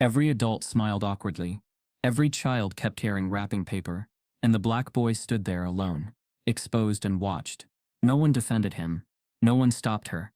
Every adult smiled awkwardly. Every child kept carrying wrapping paper, and the black boy stood there alone, exposed and watched. No one defended him. No one stopped her.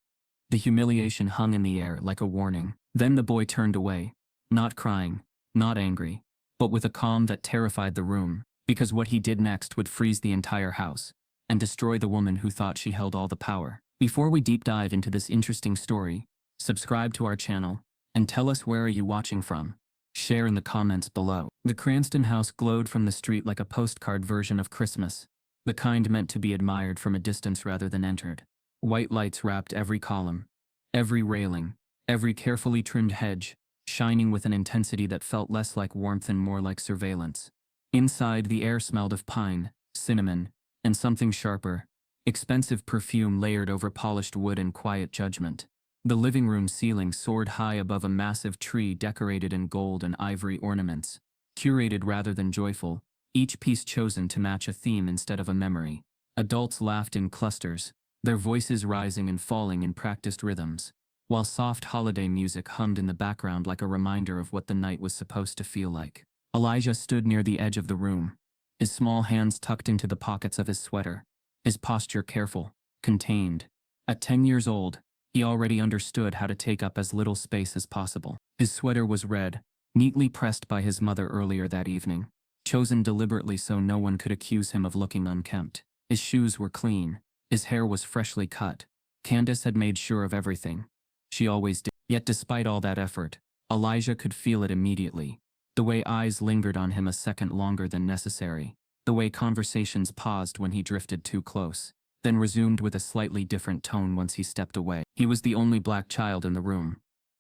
The humiliation hung in the air like a warning. Then the boy turned away, not crying, not angry, but with a calm that terrified the room, because what he did next would freeze the entire house and destroy the woman who thought she held all the power. Before we deep dive into this interesting story, subscribe to our channel and tell us where are you watching from. Share in the comments below. The Cranston house glowed from the street like a postcard version of Christmas, the kind meant to be admired from a distance rather than entered. White lights wrapped every column, every railing, every carefully trimmed hedge, shining with an intensity that felt less like warmth and more like surveillance. Inside, the air smelled of pine, cinnamon, and something sharper, expensive perfume layered over polished wood and quiet judgment. The living room ceiling soared high above a massive tree decorated in gold and ivory ornaments, curated rather than joyful, each piece chosen to match a theme instead of a memory. Adults laughed in clusters, their voices rising and falling in practiced rhythms, while soft holiday music hummed in the background like a reminder of what the night was supposed to feel like. Elijah stood near the edge of the room, his small hands tucked into the pockets of his sweater, his posture careful, contained. At 10 years old, he already understood how to take up as little space as possible. His sweater was red, neatly pressed by his mother earlier that evening, chosen deliberately so no one could accuse him of looking unkempt. His shoes were clean, his hair was freshly cut. Candace had made sure of everything. She always did. Yet despite all that effort, Elijah could feel it immediately. The way eyes lingered on him a second longer than necessary. The way conversations paused when he drifted too close, then resumed with a slightly different tone once he stepped away. He was the only black child in the room.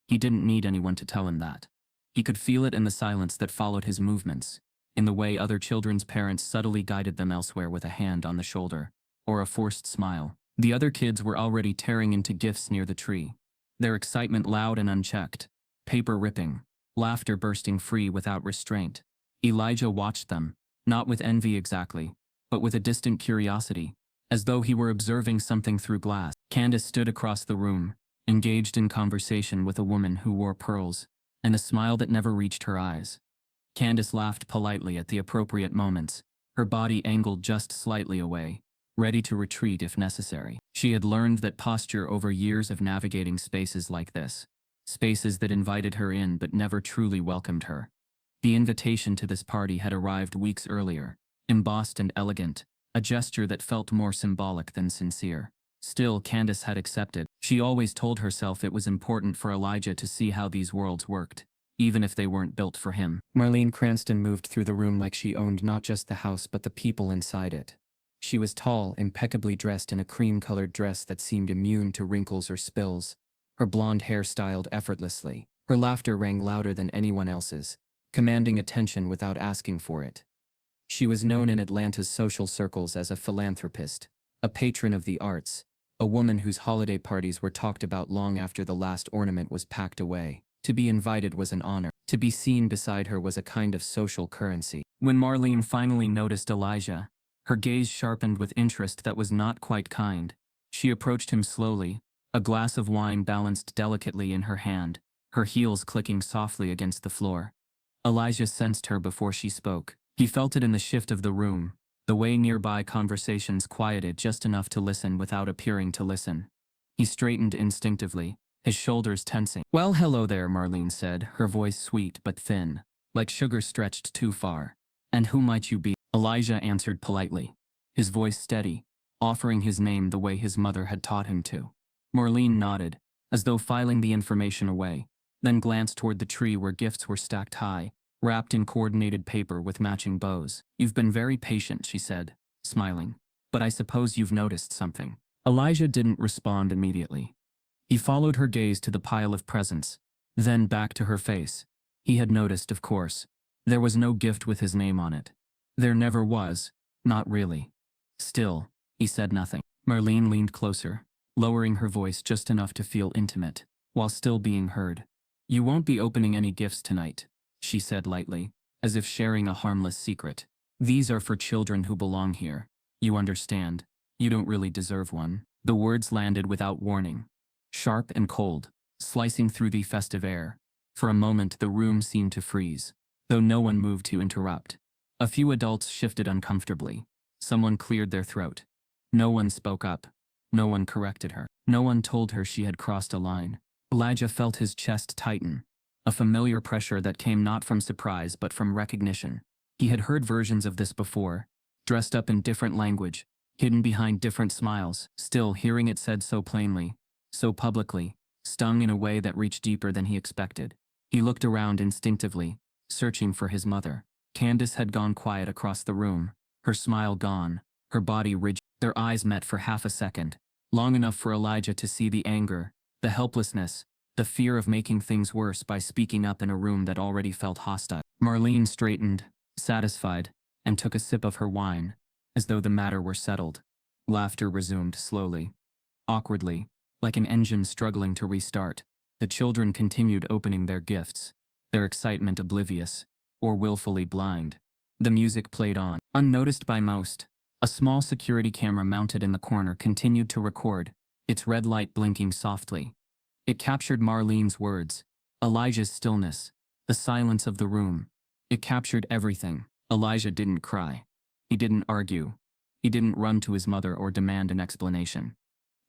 He didn't need anyone to tell him that. He could feel it in the silence that followed his movements, in the way other children's parents subtly guided them elsewhere with a hand on the shoulder, or a forced smile. The other kids were already tearing into gifts near the tree, their excitement loud and unchecked, paper ripping, laughter bursting free without restraint. Elijah watched them, not with envy exactly, but with a distant curiosity, as though he were observing something through glass. Candace stood across the room, engaged in conversation with a woman who wore pearls, and a smile that never reached her eyes. Candace laughed politely at the appropriate moments, her body angled just slightly away, ready to retreat if necessary. She had learned that posture over years of navigating spaces like this, spaces that invited her in but never truly welcomed her. The invitation to this party had arrived weeks earlier, embossed and elegant, a gesture that felt more symbolic than sincere. Still, Candace had accepted. She always told herself it was important for Elijah to see how these worlds worked, even if they weren't built for him. Marlene Cranston moved through the room like she owned not just the house but the people inside it. She was tall, impeccably dressed in a cream-colored dress that seemed immune to wrinkles or spills, her blonde hair styled effortlessly. Her laughter rang louder than anyone else's, commanding attention without asking for it. She was known in Atlanta's social circles as a philanthropist, a patron of the arts, a woman whose holiday parties were talked about long after the last ornament was packed away. To be invited was an honor. To be seen beside her was a kind of social currency. When Marlene finally noticed Elijah, her gaze sharpened with interest that was not quite kind. She approached him slowly, a glass of wine balanced delicately in her hand, her heels clicking softly against the floor. Elijah sensed her before she spoke. He felt it in the shift of the room, the way nearby conversations quieted just enough to listen without appearing to listen. He straightened instinctively, his shoulders tensing. "Well, hello there," Marlene said, her voice sweet but thin, like sugar stretched too far. "And who might you be?" Elijah answered politely, his voice steady, offering his name the way his mother had taught him to. Marlene nodded, as though filing the information away, then glanced toward the tree where gifts were stacked high, wrapped in coordinated paper with matching bows. "You've been very patient," she said, smiling, "but I suppose you've noticed something." Elijah didn't respond immediately. He followed her gaze to the pile of presents, then back to her face. He had noticed, of course. There was no gift with his name on it. There never was, not really. Still, he said nothing. Marlene leaned closer, lowering her voice just enough to feel intimate, while still being heard. "You won't be opening any gifts tonight," she said lightly, as if sharing a harmless secret. "These are for children who belong here. You understand. You don't really deserve one." The words landed without warning, sharp and cold, slicing through the festive air. For a moment the room seemed to freeze, though no one moved to interrupt. A few adults shifted uncomfortably. Someone cleared their throat. No one spoke up. No one corrected her. No one told her she had crossed a line. Elijah felt his chest tighten, a familiar pressure that came not from surprise but from recognition. He had heard versions of this before, dressed up in different language, hidden behind different smiles. Still, hearing it said so plainly, so publicly, stung in a way that reached deeper than he expected. He looked around instinctively, searching for his mother. Candace had gone quiet across the room, her smile gone, her body rigid. Their eyes met for half a second, long enough for Elijah to see the anger, the helplessness, the fear of making things worse by speaking up in a room that already felt hostile. Marlene straightened, satisfied, and took a sip of her wine, as though the matter were settled. Laughter resumed slowly. Awkwardly, like an engine struggling to restart, the children continued opening their gifts, their excitement oblivious, or willfully blind. The music played on. Unnoticed by most, a small security camera mounted in the corner continued to record, its red light blinking softly. It captured Marlene's words, Elijah's stillness, the silence of the room. It captured everything. Elijah didn't cry. He didn't argue. He didn't run to his mother or demand an explanation.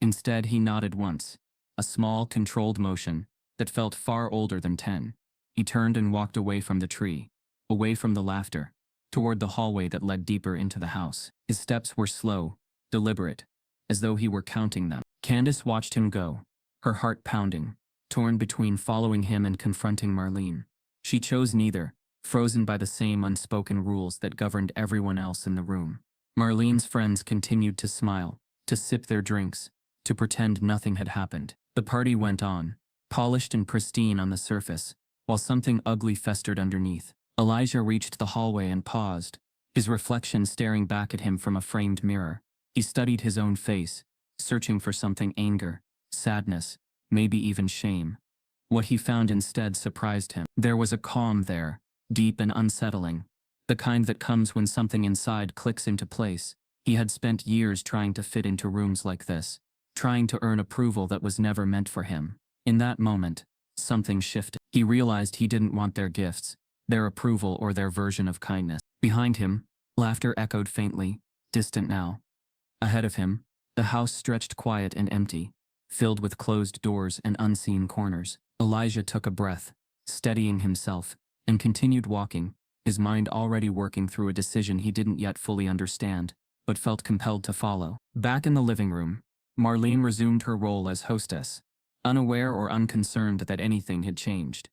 Instead, he nodded once, a small, controlled motion that felt far older than 10. He turned and walked away from the tree, away from the laughter, toward the hallway that led deeper into the house. His steps were slow, deliberate, as though he were counting them. Candace watched him go, her heart pounding, torn between following him and confronting Marlene. She chose neither, frozen by the same unspoken rules that governed everyone else in the room. Marlene's friends continued to smile, to sip their drinks, to pretend nothing had happened. The party went on, polished and pristine on the surface, while something ugly festered underneath. Elijah reached the hallway and paused, his reflection staring back at him from a framed mirror. He studied his own face, searching for something: anger, sadness, maybe even shame. What he found instead surprised him. There was a calm there, deep and unsettling, the kind that comes when something inside clicks into place. He had spent years trying to fit into rooms like this, trying to earn approval that was never meant for him. In that moment, something shifted. He realized he didn't want their gifts, their approval, or their version of kindness. Behind him, laughter echoed faintly, distant now. Ahead of him, the house stretched quiet and empty, filled with closed doors and unseen corners. Elijah took a breath, steadying himself, and continued walking, his mind already working through a decision he didn't yet fully understand, but felt compelled to follow. Back in the living room, Marlene resumed her role as hostess, unaware or unconcerned that anything had changed.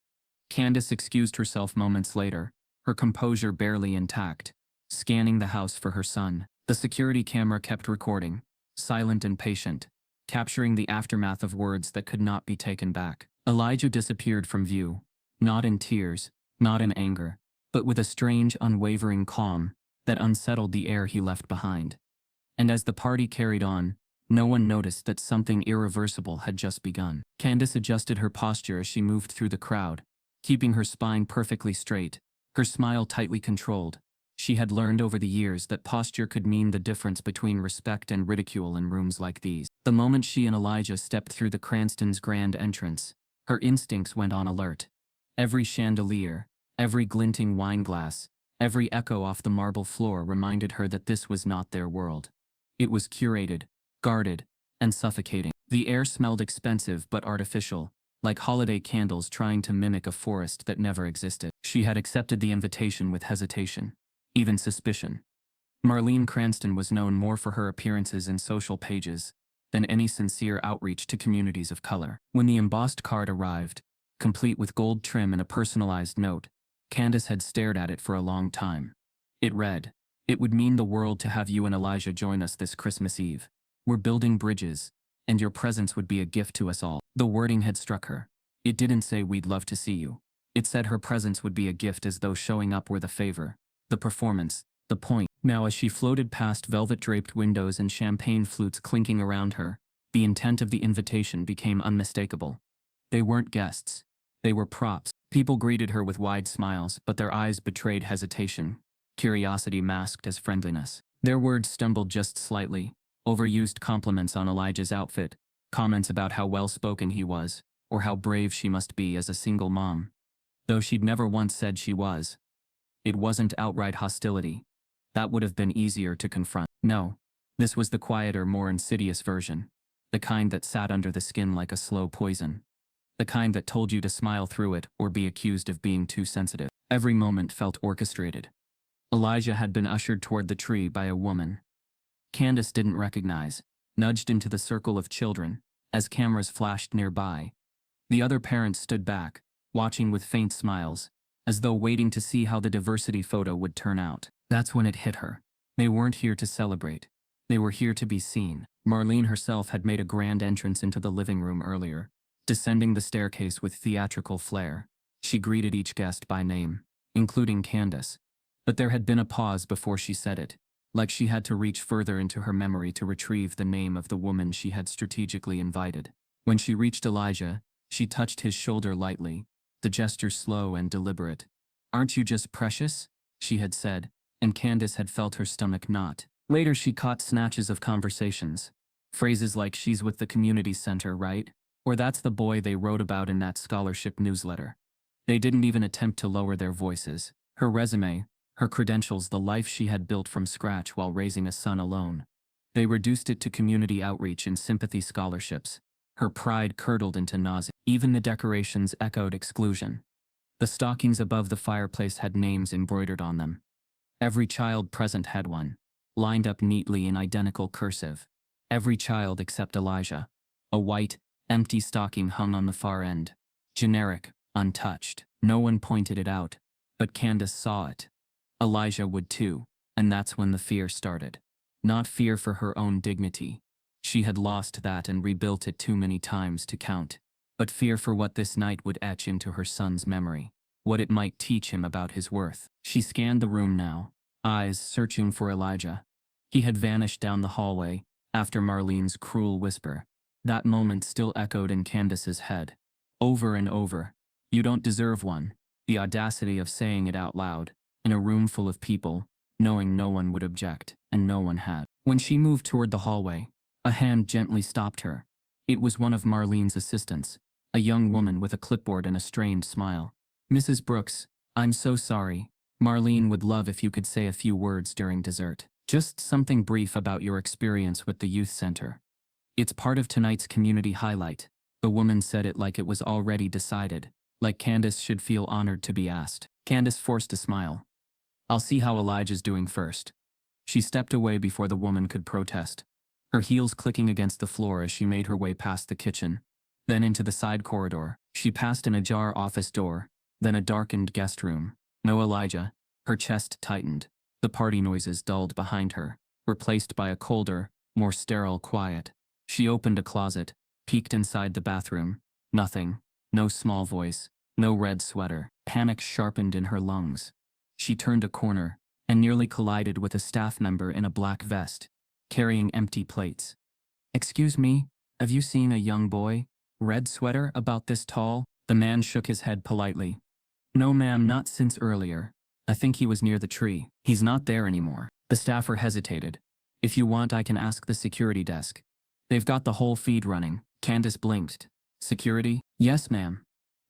Candace excused herself moments later, her composure barely intact, scanning the house for her son. The security camera kept recording, silent and patient, capturing the aftermath of words that could not be taken back. Elijah disappeared from view, not in tears, not in anger, but with a strange, unwavering calm that unsettled the air he left behind. And as the party carried on, no one noticed that something irreversible had just begun. Candace adjusted her posture as she moved through the crowd, keeping her spine perfectly straight, her smile tightly controlled. She had learned over the years that posture could mean the difference between respect and ridicule in rooms like these. The moment she and Elijah stepped through the Cranstons' grand entrance, her instincts went on alert. Every chandelier, every glinting wine glass, every echo off the marble floor reminded her that this was not their world. It was curated, guarded, and suffocating. The air smelled expensive but artificial, like holiday candles trying to mimic a forest that never existed. She had accepted the invitation with hesitation, even suspicion. Marlene Cranston was known more for her appearances in social pages than any sincere outreach to communities of color. When the embossed card arrived, complete with gold trim and a personalized note, Candace had stared at it for a long time. It read, "It would mean the world to have you and Elijah join us this Christmas Eve. We're building bridges, and your presence would be a gift to us all." The wording had struck her. It didn't say "we'd love to see you." It said her presence would be a gift, as though showing up were the favor, the performance, the point. Now, as she floated past velvet-draped windows and champagne flutes clinking around her, the intent of the invitation became unmistakable. They weren't guests. They were props. People greeted her with wide smiles, but their eyes betrayed hesitation, curiosity masked as friendliness. Their words stumbled just slightly, overused compliments on Elijah's outfit, comments about how well-spoken he was, or how brave she must be as a single mom. though she'd never once said she was. It wasn't outright hostility. That would have been easier to confront. No. This was the quieter, more insidious version. The kind that sat under the skin like a slow poison. The kind that told you to smile through it or be accused of being too sensitive. Every moment felt orchestrated. Elijah had been ushered toward the tree by a woman Candace didn't recognize, nudged into the circle of children, as cameras flashed nearby. The other parents stood back, watching with faint smiles, as though waiting to see how the diversity photo would turn out. That's when it hit her. They weren't here to celebrate. They were here to be seen. Marlene herself had made a grand entrance into the living room earlier, descending the staircase with theatrical flair. She greeted each guest by name, including Candace. But there had been a pause before she said it, like she had to reach further into her memory to retrieve the name of the woman she had strategically invited. When she reached Elijah, she touched his shoulder lightly, the gesture slow and deliberate. "Aren't you just precious?" she had said, and Candace had felt her stomach knot. Later she caught snatches of conversations. Phrases like, "She's with the community center, right?" Or, "That's the boy they wrote about in that scholarship newsletter." They didn't even attempt to lower their voices. Her resume, her credentials, the life she had built from scratch while raising a son alone. They reduced it to community outreach and sympathy scholarships. Her pride curdled into nausea. Even the decorations echoed exclusion. The stockings above the fireplace had names embroidered on them. Every child present had one, lined up neatly in identical cursive. Every child except Elijah. A white, empty stocking hung on the far end. Generic, untouched. No one pointed it out, but Candace saw it. Elijah would too, and that's when the fear started. Not fear for her own dignity. She had lost that and rebuilt it too many times to count. But fear for what this night would etch into her son's memory. What it might teach him about his worth. She scanned the room now, eyes searching for Elijah. He had vanished down the hallway, after Marlene's cruel whisper. That moment still echoed in Candace's head. Over and over. "You don't deserve one." The audacity of saying it out loud, in a room full of people, knowing no one would object, and no one had. When she moved toward the hallway, a hand gently stopped her. It was one of Marlene's assistants, a young woman with a clipboard and a strained smile. "Mrs. Brooks, I'm so sorry. Marlene would love if you could say a few words during dessert. Just something brief about your experience with the youth center. It's part of tonight's community highlight." The woman said it like it was already decided, like Candace should feel honored to be asked. Candace forced a smile. "I'll see how Elijah's doing first." She stepped away before the woman could protest, her heels clicking against the floor as she made her way past the kitchen, then into the side corridor. She passed an ajar office door, then a darkened guest room. No Elijah. Her chest tightened. The party noises dulled behind her, replaced by a colder, more sterile quiet. She opened a closet, peeked inside the bathroom. Nothing. No small voice. No red sweater. Panic sharpened in her lungs. She turned a corner, and nearly collided with a staff member in a black vest, carrying empty plates. "Excuse me, have you seen a young boy? Red sweater, about this tall?" The man shook his head politely. "No ma'am, not since earlier. I think he was near the tree. He's not there anymore." The staffer hesitated. "If you want, I can ask the security desk. They've got the whole feed running." Candace blinked. "Security?" "Yes ma'am.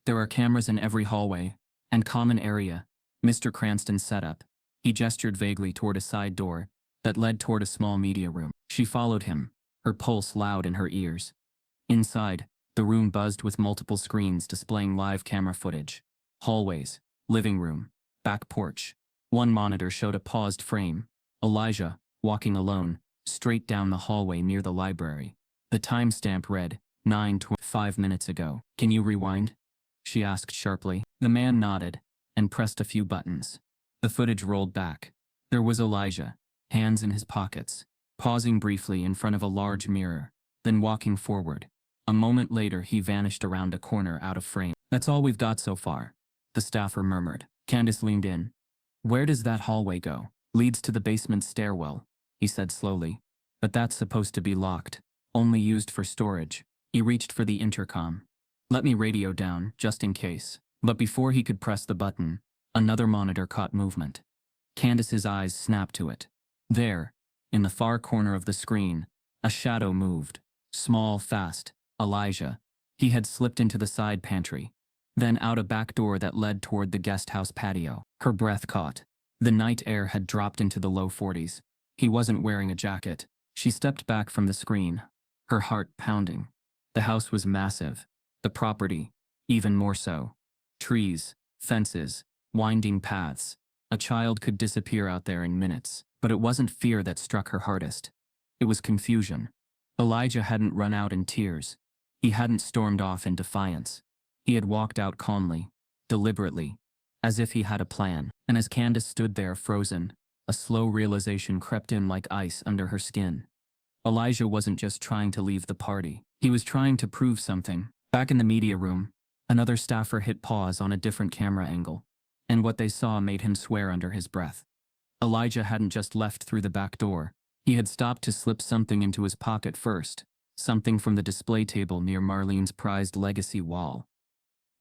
There are cameras in every hallway, and common area. Mr. Cranston set up." He gestured vaguely toward a side door that led toward a small media room. She followed him, her pulse loud in her ears. Inside, the room buzzed with multiple screens displaying live camera footage. Hallways, living room, back porch. One monitor showed a paused frame. Elijah, walking alone, straight down the hallway near the library. The timestamp read, 9:25 minutes ago. "Can you rewind?" she asked sharply. The man nodded, and pressed a few buttons. The footage rolled back. There was Elijah, hands in his pockets, pausing briefly in front of a large mirror, then walking forward. A moment later he vanished around a corner out of frame. "That's all we've got so far," the staffer murmured. Candace leaned in. "Where does that hallway go?" "Leads to the basement stairwell," he said slowly. "But that's supposed to be locked, only used for storage." He reached for the intercom. "Let me radio down, just in case." But before he could press the button, another monitor caught movement. Candace's eyes snapped to it. There, in the far corner of the screen, a shadow moved. Small, fast. Elijah. He had slipped into the side pantry. then out a back door that led toward the guest house patio. Her breath caught. The night air had dropped into the low 40s. He wasn't wearing a jacket. She stepped back from the screen, her heart pounding. The house was massive. The property, even more so. Trees, fences, winding paths. A child could disappear out there in minutes. But it wasn't fear that struck her hardest. It was confusion. Elijah hadn't run out in tears. He hadn't stormed off in defiance. He had walked out calmly, deliberately, as if he had a plan. And as Candace stood there frozen, a slow realization crept in like ice under her skin. Elijah wasn't just trying to leave the party. He was trying to prove something. Back in the media room, another staffer hit pause on a different camera angle, and what they saw made him swear under his breath. Elijah hadn't just left through the back door. He had stopped to slip something into his pocket first, something from the display table near Marlene's prized legacy wall.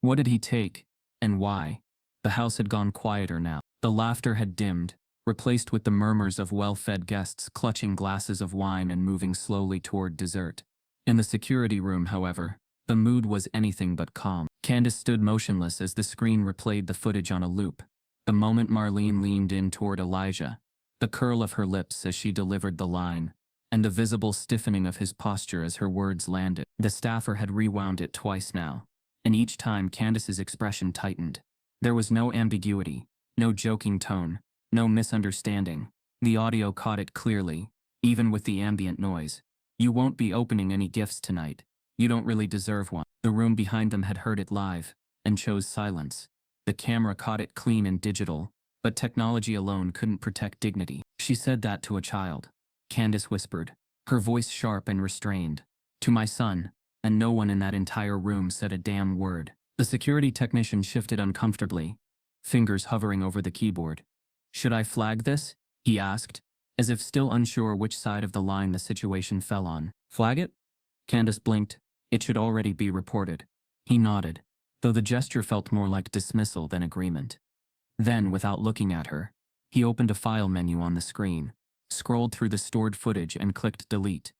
What did he take, and why? The house had gone quieter now. The laughter had dimmed, replaced with the murmurs of well-fed guests clutching glasses of wine and moving slowly toward dessert. In the security room, however, the mood was anything but calm. Candace stood motionless as the screen replayed the footage on a loop. The moment Marlene leaned in toward Elijah, the curl of her lips as she delivered the line, and the visible stiffening of his posture as her words landed. The staffer had rewound it twice now, and each time Candace's expression tightened. There was no ambiguity, no joking tone, no misunderstanding. The audio caught it clearly, even with the ambient noise. You won't be opening any gifts tonight. You don't really deserve one. The room behind them had heard it live, and chose silence. The camera caught it clean and digital, but technology alone couldn't protect dignity. She said that to a child. Candace whispered, her voice sharp and restrained. To my son, and no one in that entire room said a damn word. The security technician shifted uncomfortably, fingers hovering over the keyboard. Should I flag this? He asked, as if still unsure which side of the line the situation fell on. Flag it? Candace blinked. It should already be reported. He nodded, though the gesture felt more like dismissal than agreement. Then, without looking at her, he opened a file menu on the screen, scrolled through the stored footage and clicked delete.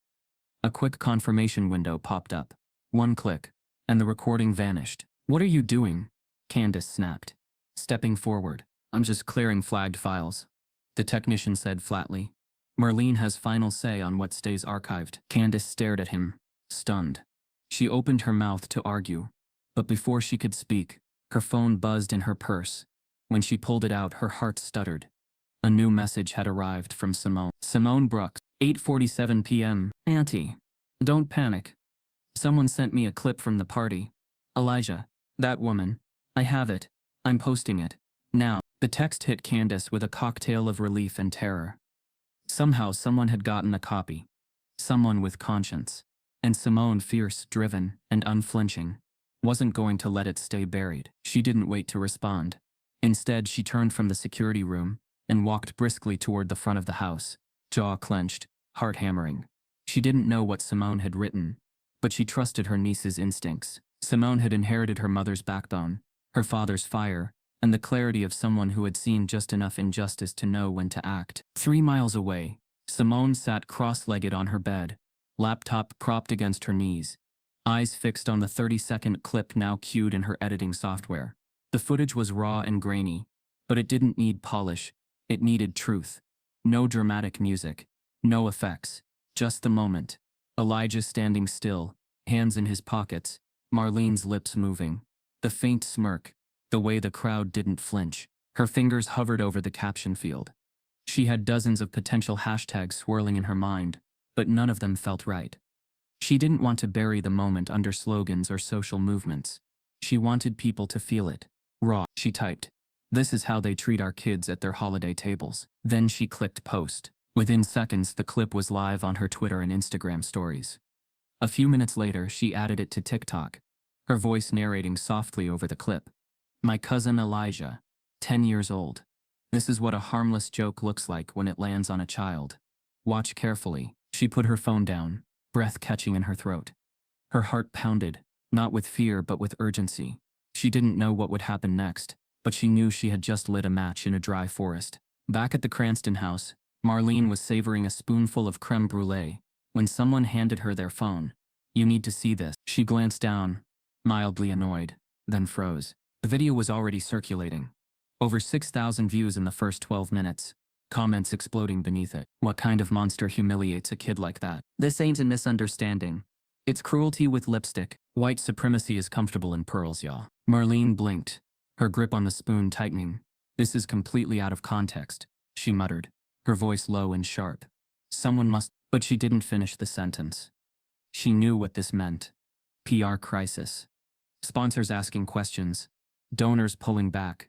A quick confirmation window popped up. One click, and the recording vanished. What are you doing? Candace snapped, stepping forward. I'm just clearing flagged files, the technician said flatly. Marlene has final say on what stays archived. Candace stared at him, stunned. She opened her mouth to argue, but before she could speak, her phone buzzed in her purse. When she pulled it out, her heart stuttered. A new message had arrived from Simone. Simone Brooks, 8:47 p.m. Auntie, don't panic. Someone sent me a clip from the party. Elijah, that woman. I have it. I'm posting it. Now. The text hit Candace with a cocktail of relief and terror. Somehow someone had gotten a copy. Someone with conscience. And Simone, fierce, driven, and unflinching, wasn't going to let it stay buried. She didn't wait to respond. Instead, she turned from the security room and walked briskly toward the front of the house, jaw clenched, heart hammering. She didn't know what Simone had written, but she trusted her niece's instincts. Simone had inherited her mother's backbone, her father's fire, and the clarity of someone who had seen just enough injustice to know when to act. 3 miles away, Simone sat cross-legged on her bed, laptop propped against her knees, eyes fixed on the 30-second clip now queued in her editing software. The footage was raw and grainy, but it didn't need polish. It needed truth. No dramatic music, no effects, just the moment. Elijah standing still, hands in his pockets, Marlene's lips moving. The faint smirk, the way the crowd didn't flinch. Her fingers hovered over the caption field. She had dozens of potential hashtags swirling in her mind, but none of them felt right. She didn't want to bury the moment under slogans or social movements. She wanted people to feel it. Raw, she typed. This is how they treat our kids at their holiday tables. Then she clicked post. Within seconds, the clip was live on her Twitter and Instagram stories. A few minutes later, she added it to TikTok, her voice narrating softly over the clip. My cousin Elijah, 10 years old. This is what a harmless joke looks like when it lands on a child. Watch carefully. She put her phone down, breath catching in her throat. Her heart pounded, not with fear but with urgency. She didn't know what would happen next, but she knew she had just lit a match in a dry forest. Back at the Cranston house, Marlene was savoring a spoonful of creme brulee when someone handed her their phone. You need to see this. She glanced down, mildly annoyed. then froze. The video was already circulating. Over 6,000 views in the first 12 minutes. Comments exploding beneath it. What kind of monster humiliates a kid like that? This ain't a misunderstanding. It's cruelty with lipstick. White supremacy is comfortable in pearls, y'all. Marlene blinked, her grip on the spoon tightening. This is completely out of context, she muttered, her voice low and sharp. Someone must, but she didn't finish the sentence. She knew what this meant. PR crisis. Sponsors asking questions. Donors pulling back.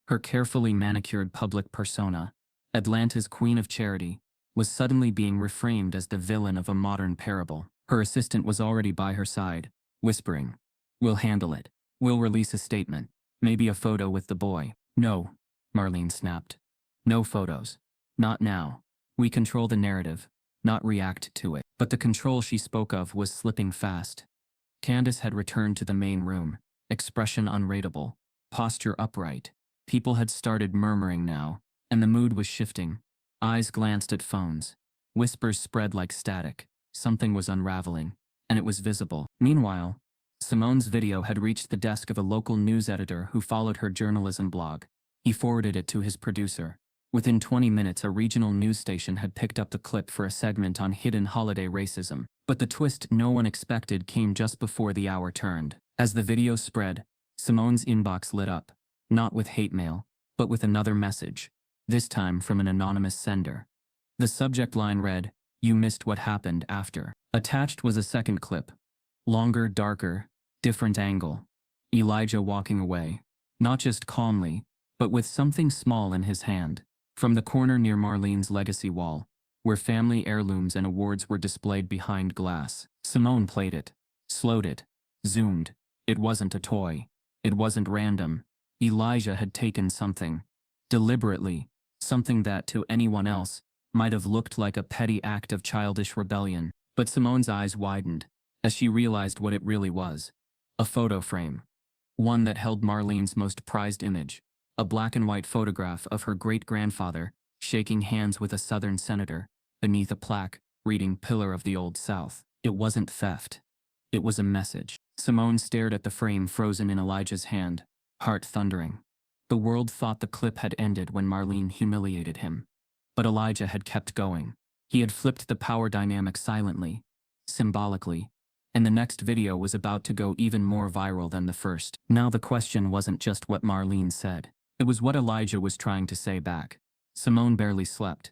Her carefully manicured public persona, Atlanta's queen of charity, was suddenly being reframed as the villain of a modern parable. Her assistant was already by her side, whispering, "We'll handle it. We'll release a statement. Maybe a photo with the boy." "No," Marlene snapped. "No photos. Not now. We control the narrative, not react to it." But the control she spoke of was slipping fast. Candace had returned to the main room, expression unreadable, posture upright. People had started murmuring now, and the mood was shifting. Eyes glanced at phones. Whispers spread like static. Something was unraveling, and it was visible. Meanwhile, Simone's video had reached the desk of a local news editor who followed her journalism blog. He forwarded it to his producer. Within 20 minutes, a regional news station had picked up the clip for a segment on hidden holiday racism. But the twist no one expected came just before the hour turned. As the video spread, Simone's inbox lit up, not with hate mail, but with another message, this time from an anonymous sender. The subject line read, "You missed what happened after." Attached was a second clip. Longer, darker, different angle. Elijah walking away, not just calmly, but with something small in his hand. From the corner near Marlene's legacy wall, where family heirlooms and awards were displayed behind glass, Simone played it, slowed it, zoomed. It wasn't a toy. It wasn't random. Elijah had taken something, deliberately, something that, to anyone else, might have looked like a petty act of childish rebellion. But Simone's eyes widened, as she realized what it really was. A photo frame. One that held Marlene's most prized image. A black and white photograph of her great-grandfather, shaking hands with a Southern senator, beneath a plaque, reading "Pillar of the Old South." It wasn't theft. It was a message. Simone stared at the frame frozen in Elijah's hand, heart thundering. The world thought the clip had ended when Marlene humiliated him. But Elijah had kept going. He had flipped the power dynamic silently, symbolically, and the next video was about to go even more viral than the first. Now the question wasn't just what Marlene said. It was what Elijah was trying to say back. Simone barely slept.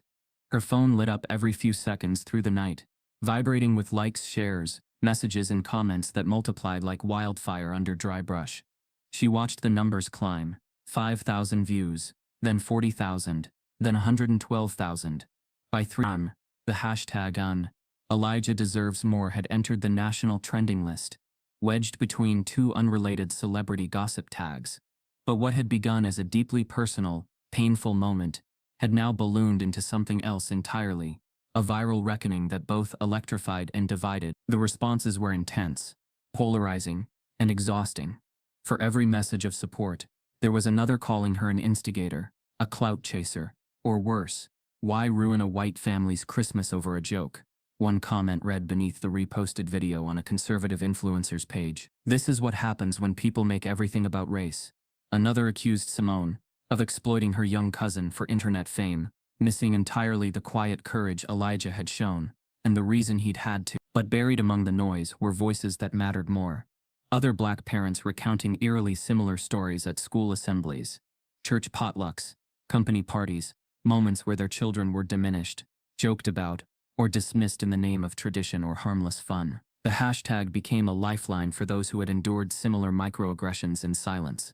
Her phone lit up every few seconds through the night, vibrating with likes, shares, messages and comments that multiplied like wildfire under dry brush. She watched the numbers climb, 5,000 views, then 40,000, then 112,000. By 3 the hashtag Elijah deserves more had entered the national trending list, wedged between two unrelated celebrity gossip tags. But what had begun as a deeply personal, painful moment had now ballooned into something else entirely, a viral reckoning that both electrified and divided. The responses were intense, polarizing, and exhausting. For every message of support, there was another calling her an instigator, a clout chaser, or worse, why ruin a white family's Christmas over a joke? One comment read beneath the reposted video on a conservative influencer's page. "This is what happens when people make everything about race." Another accused Simone of exploiting her young cousin for internet fame, missing entirely the quiet courage Elijah had shown, and the reason he'd had to. But buried among the noise were voices that mattered more. Other black parents recounting eerily similar stories at school assemblies, church potlucks, company parties, moments where their children were diminished, joked about, or dismissed in the name of tradition or harmless fun. The hashtag became a lifeline for those who had endured similar microaggressions in silence.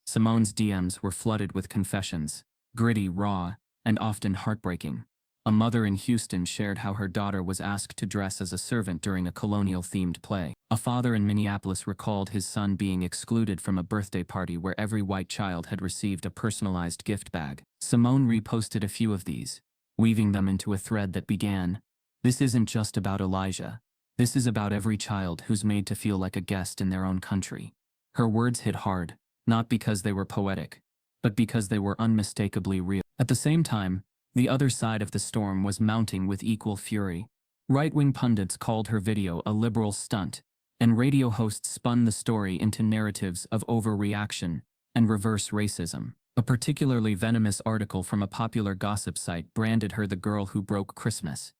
Simone's DMs were flooded with confessions, gritty, raw, and often heartbreaking. A mother in Houston shared how her daughter was asked to dress as a servant during a colonial-themed play. A father in Minneapolis recalled his son being excluded from a birthday party where every white child had received a personalized gift bag. Simone reposted a few of these, weaving them into a thread that began, "This isn't just about Elijah. This is about every child who's made to feel like a guest in their own country." Her words hit hard, not because they were poetic, but because they were unmistakably real. At the same time, the other side of the storm was mounting with equal fury. Right-wing pundits called her video a liberal stunt, and radio hosts spun the story into narratives of overreaction and reverse racism. A particularly venomous article from a popular gossip site branded her the girl who broke Christmas.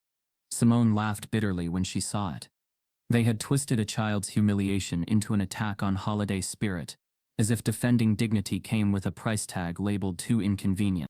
Simone laughed bitterly when she saw it. They had twisted a child's humiliation into an attack on holiday spirit, as if defending dignity came with a price tag labeled too inconvenient.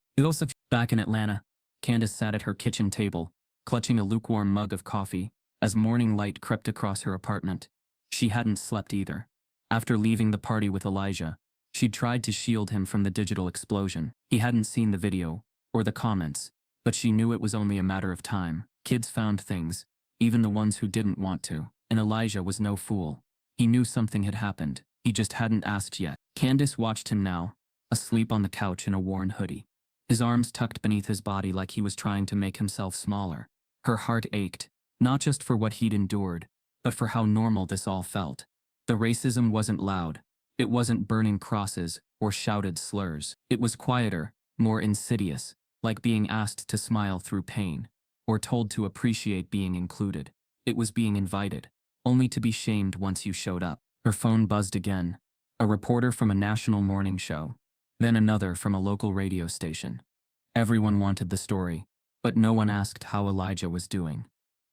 Back in Atlanta, Candace sat at her kitchen table, clutching a lukewarm mug of coffee, as morning light crept across her apartment. She hadn't slept either. After leaving the party with Elijah, she'd tried to shield him from the digital explosion. He hadn't seen the video, or the comments, but she knew it was only a matter of time. Kids found things, even the ones who didn't want to, and Elijah was no fool. He knew something had happened, he just hadn't asked yet. Candace watched him now, asleep on the couch in a worn hoodie. His arms tucked beneath his body like he was trying to make himself smaller. Her heart ached, not just for what he'd endured, but for how normal this all felt. The racism wasn't loud. It wasn't burning crosses or shouted slurs. It was quieter, more insidious, like being asked to smile through pain, or told to appreciate being included. It was being invited, only to be shamed once you showed up. Her phone buzzed again. A reporter from a national morning show, then another from a local radio station. Everyone wanted the story, but no one asked how Elijah was doing.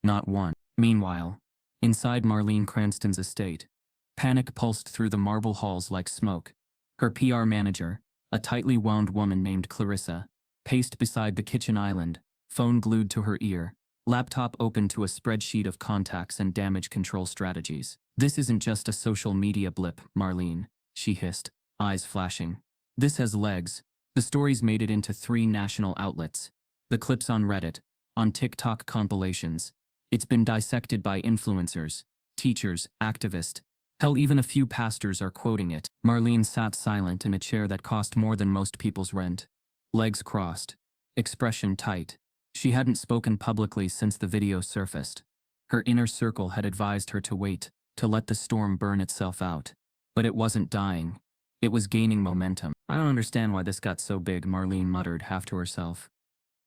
Not one. Meanwhile, inside Marlene Cranston's estate, panic pulsed through the marble halls like smoke. Her PR manager, a tightly wound woman named Clarissa, paced beside the kitchen island, phone glued to her ear, laptop open to a spreadsheet of contacts and damage control strategies. "This isn't just a social media blip, Marlene," she hissed, eyes flashing. "This has legs." The stories made it into 3 national outlets. The clips on Reddit, on TikTok compilations. It's been dissected by influencers, teachers, activists. Hell, even a few pastors are quoting it. Marlene sat silent in a chair that cost more than most people's rent. Legs crossed, expression tight. She hadn't spoken publicly since the video surfaced. Her inner circle had advised her to wait, to let the storm burn itself out. But it wasn't dying. It was gaining momentum. "I don't understand why this got so big," Marlene muttered, half to herself.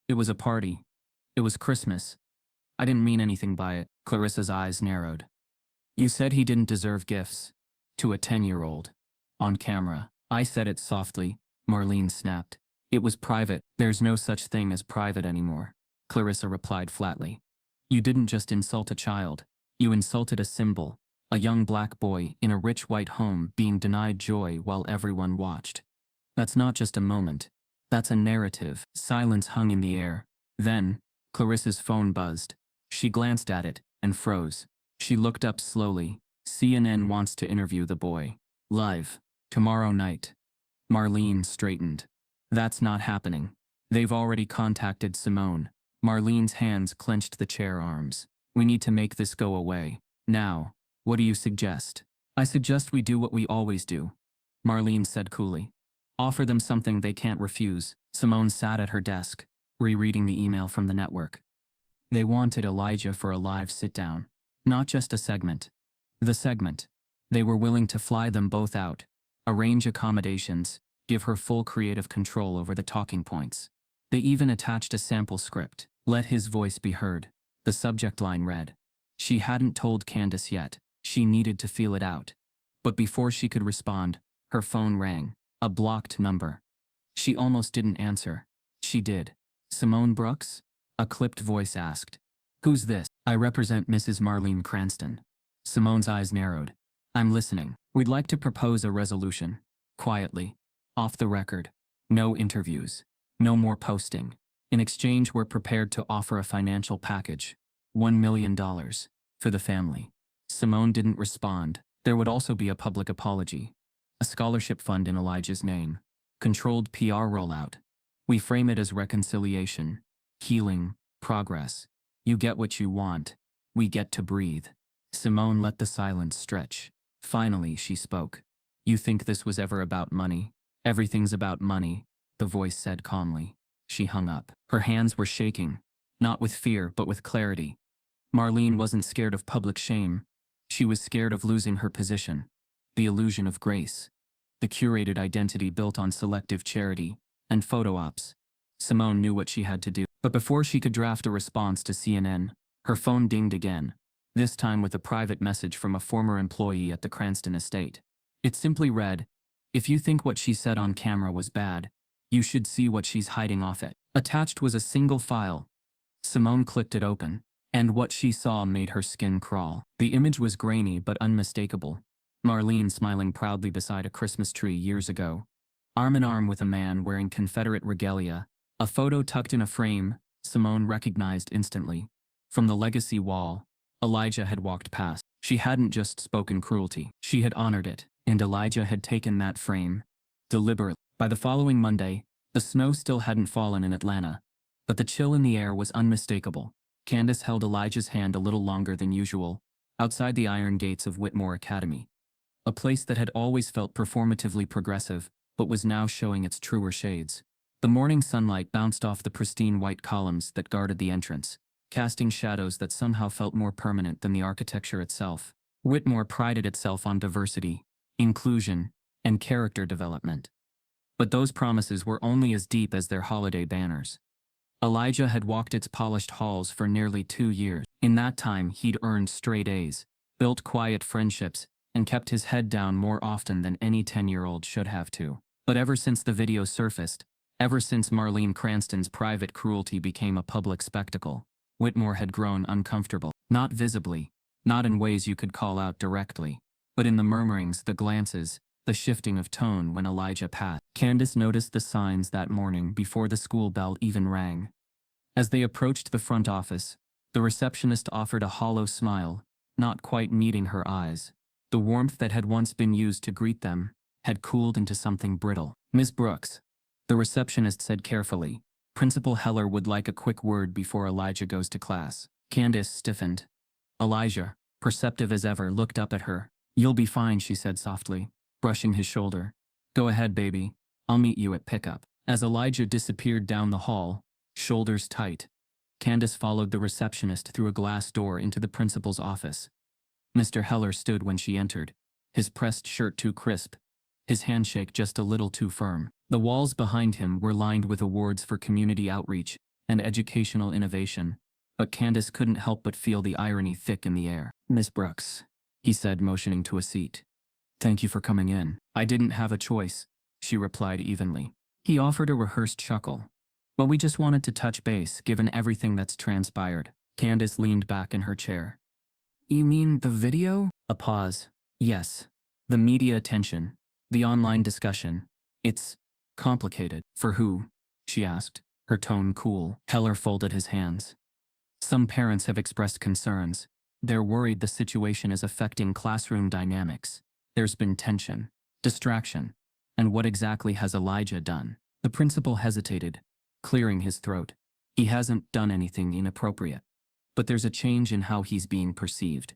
"It was a party. It was Christmas. I didn't mean anything by it." Clarissa's eyes narrowed. "You said he didn't deserve gifts. To a 10-year-old. On camera." "I said it softly," Marlene snapped. "It was private." "There's no such thing as private anymore," Clarissa replied flatly. "You didn't just insult a child. You insulted a symbol. A young black boy in a rich white home being denied joy while everyone watched. That's not just a moment. That's a narrative." Silence hung in the air. Then, Clarissa's phone buzzed. She glanced at it and froze. She looked up slowly. "CNN wants to interview the boy. Live. Tomorrow night." Marlene straightened. "That's not happening. They've already contacted Simone." Marlene's hands clenched the chair arms. "We need to make this go away. Now. What do you suggest?" "I suggest we do what we always do," Marlene said coolly. "Offer them something they can't refuse." Simone sat at her desk, rereading the email from the network. They wanted Elijah for a live sit-down. Not just a segment. The segment. They were willing to fly them both out, arrange accommodations, give her full creative control over the talking points. They even attached a sample script. "Let his voice be heard," the subject line read. She hadn't told Candace yet. She needed to feel it out. But before she could respond, her phone rang. A blocked number. She almost didn't answer. She did. "Simone Brooks?" A clipped voice asked. "Who's this?" "I represent Mrs. Marlene Cranston." Simone's eyes narrowed. "I'm listening. We'd like to propose a resolution." Quietly. "Off the record. No interviews. No more posting. In exchange, we're prepared to offer a financial package. $1 million. For the family." Simone didn't respond. There would also be a public apology. A scholarship fund in Elijah's name. Controlled PR rollout. "We frame it as reconciliation, healing, progress. You get what you want. We get to breathe." Simone let the silence stretch. Finally, she spoke. "You think this was ever about money?" "Everything's about money," the voice said calmly. She hung up. Her hands were shaking. Not with fear, but with clarity. Marlene wasn't scared of public shame. She was scared of losing her position. The illusion of grace. The curated identity built on selective charity and photo ops. Simone knew what she had to do. But before she could draft a response to CNN, her phone dinged again. this time with a private message from a former employee at the Cranston estate. It simply read, "If you think what she said on camera was bad, you should see what she's hiding off it." Attached was a single file. Simone clicked it open, and what she saw made her skin crawl. The image was grainy but unmistakable. Marlene smiling proudly beside a Christmas tree years ago, arm in arm with a man wearing Confederate regalia, a photo tucked in a frame Simone recognized instantly. From the legacy wall, Elijah had walked past. She hadn't just spoken cruelty, she had honored it, and Elijah had taken that frame deliberately. By the following Monday, the snow still hadn't fallen in Atlanta, but the chill in the air was unmistakable. Candace held Elijah's hand a little longer than usual, outside the iron gates of Whitmore Academy, a place that had always felt performatively progressive, but was now showing its truer shades. The morning sunlight bounced off the pristine white columns that guarded the entrance, casting shadows that somehow felt more permanent than the architecture itself. Whitmore prided itself on diversity, inclusion, and character development. But those promises were only as deep as their holiday banners. Elijah had walked its polished halls for nearly 2 years. In that time, he'd earned straight A's, built quiet friendships, and kept his head down more often than any 10-year-old should have to. But ever since the video surfaced, ever since Marlene Cranston's private cruelty became a public spectacle, Whitmore had grown uncomfortable. Not visibly, not in ways you could call out directly, but in the murmurings, the glances, the shifting of tone when Elijah passed. Candace noticed the signs that morning before the school bell even rang. As they approached the front office, the receptionist offered a hollow smile, not quite meeting her eyes. The warmth that had once been used to greet them had cooled into something brittle. "Miss Brooks," the receptionist said carefully, "Principal Heller would like a quick word before Elijah goes to class." Candace stiffened. Elijah, perceptive as ever, looked up at her. "You'll be fine," she said softly, brushing his shoulder. "Go ahead, baby. I'll meet you at pickup." As Elijah disappeared down the hall, shoulders tight, Candace followed the receptionist through a glass door into the principal's office. Mr. Heller stood when she entered, his pressed shirt too crisp, his handshake just a little too firm. The walls behind him were lined with awards for community outreach and educational innovation, but Candace couldn't help but feel the irony thick in the air. "Miss Brooks," he said, motioning to a seat. "Thank you for coming in." "I didn't have a choice," she replied evenly. He offered a rehearsed chuckle. "Well, we just wanted to touch base, given everything that's transpired." Candace leaned back in her chair. "You mean the video?" A pause. "Yes. The media attention. The online discussion. It's complicated." "For who?" she asked, her tone cool. Heller folded his hands. "Some parents have expressed concerns. They're worried the situation is affecting classroom dynamics. There's been tension, distraction. And what exactly has Elijah done?" The principal hesitated, clearing his throat. "He hasn't done anything inappropriate. But there's a change in how he's being perceived."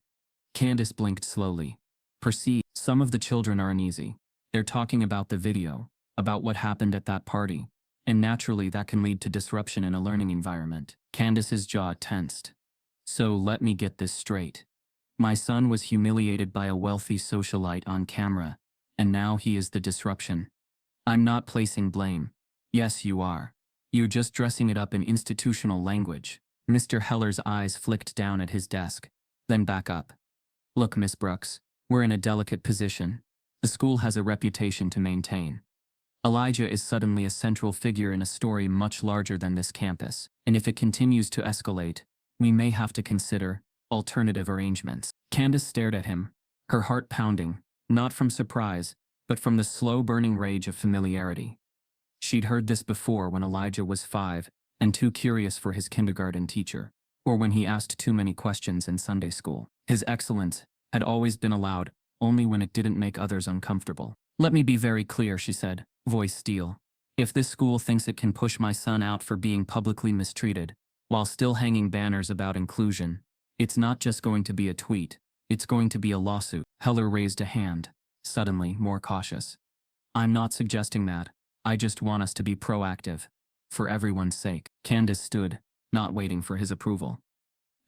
Candace blinked slowly. "Perceived?" "Some of the children are uneasy. They're talking about the video, about what happened at that party, and naturally that can lead to disruption in a learning environment." Candace's jaw tensed. "So let me get this straight. My son was humiliated by a wealthy socialite on camera, and now he is the disruption. I'm not placing blame. Yes, you are. You're just dressing it up in institutional language." Mr. Heller's eyes flicked down at his desk, then back up. "Look, Miss Brooks, we're in a delicate position. The school has a reputation to maintain. Elijah is suddenly a central figure in a story much larger than this campus, and if it continues to escalate, we may have to consider alternative arrangements." Candace stared at him, her heart pounding, not from surprise, but from the slow-burning rage of familiarity. She'd heard this before when Elijah was 5 and too curious for his kindergarten teacher, or when he asked too many questions in Sunday school. His excellence had always been allowed only when it didn't make others uncomfortable. "Let me be very clear," she said, voice steel. "If this school thinks it can push my son out for being publicly mistreated, while still hanging banners about inclusion, it's not just going to be a tweet, it's going to be a lawsuit." Heller raised a hand, suddenly more cautious. "I'm not suggesting that. I just want us to be proactive. For everyone's sake." Candace stood, not waiting for his approval.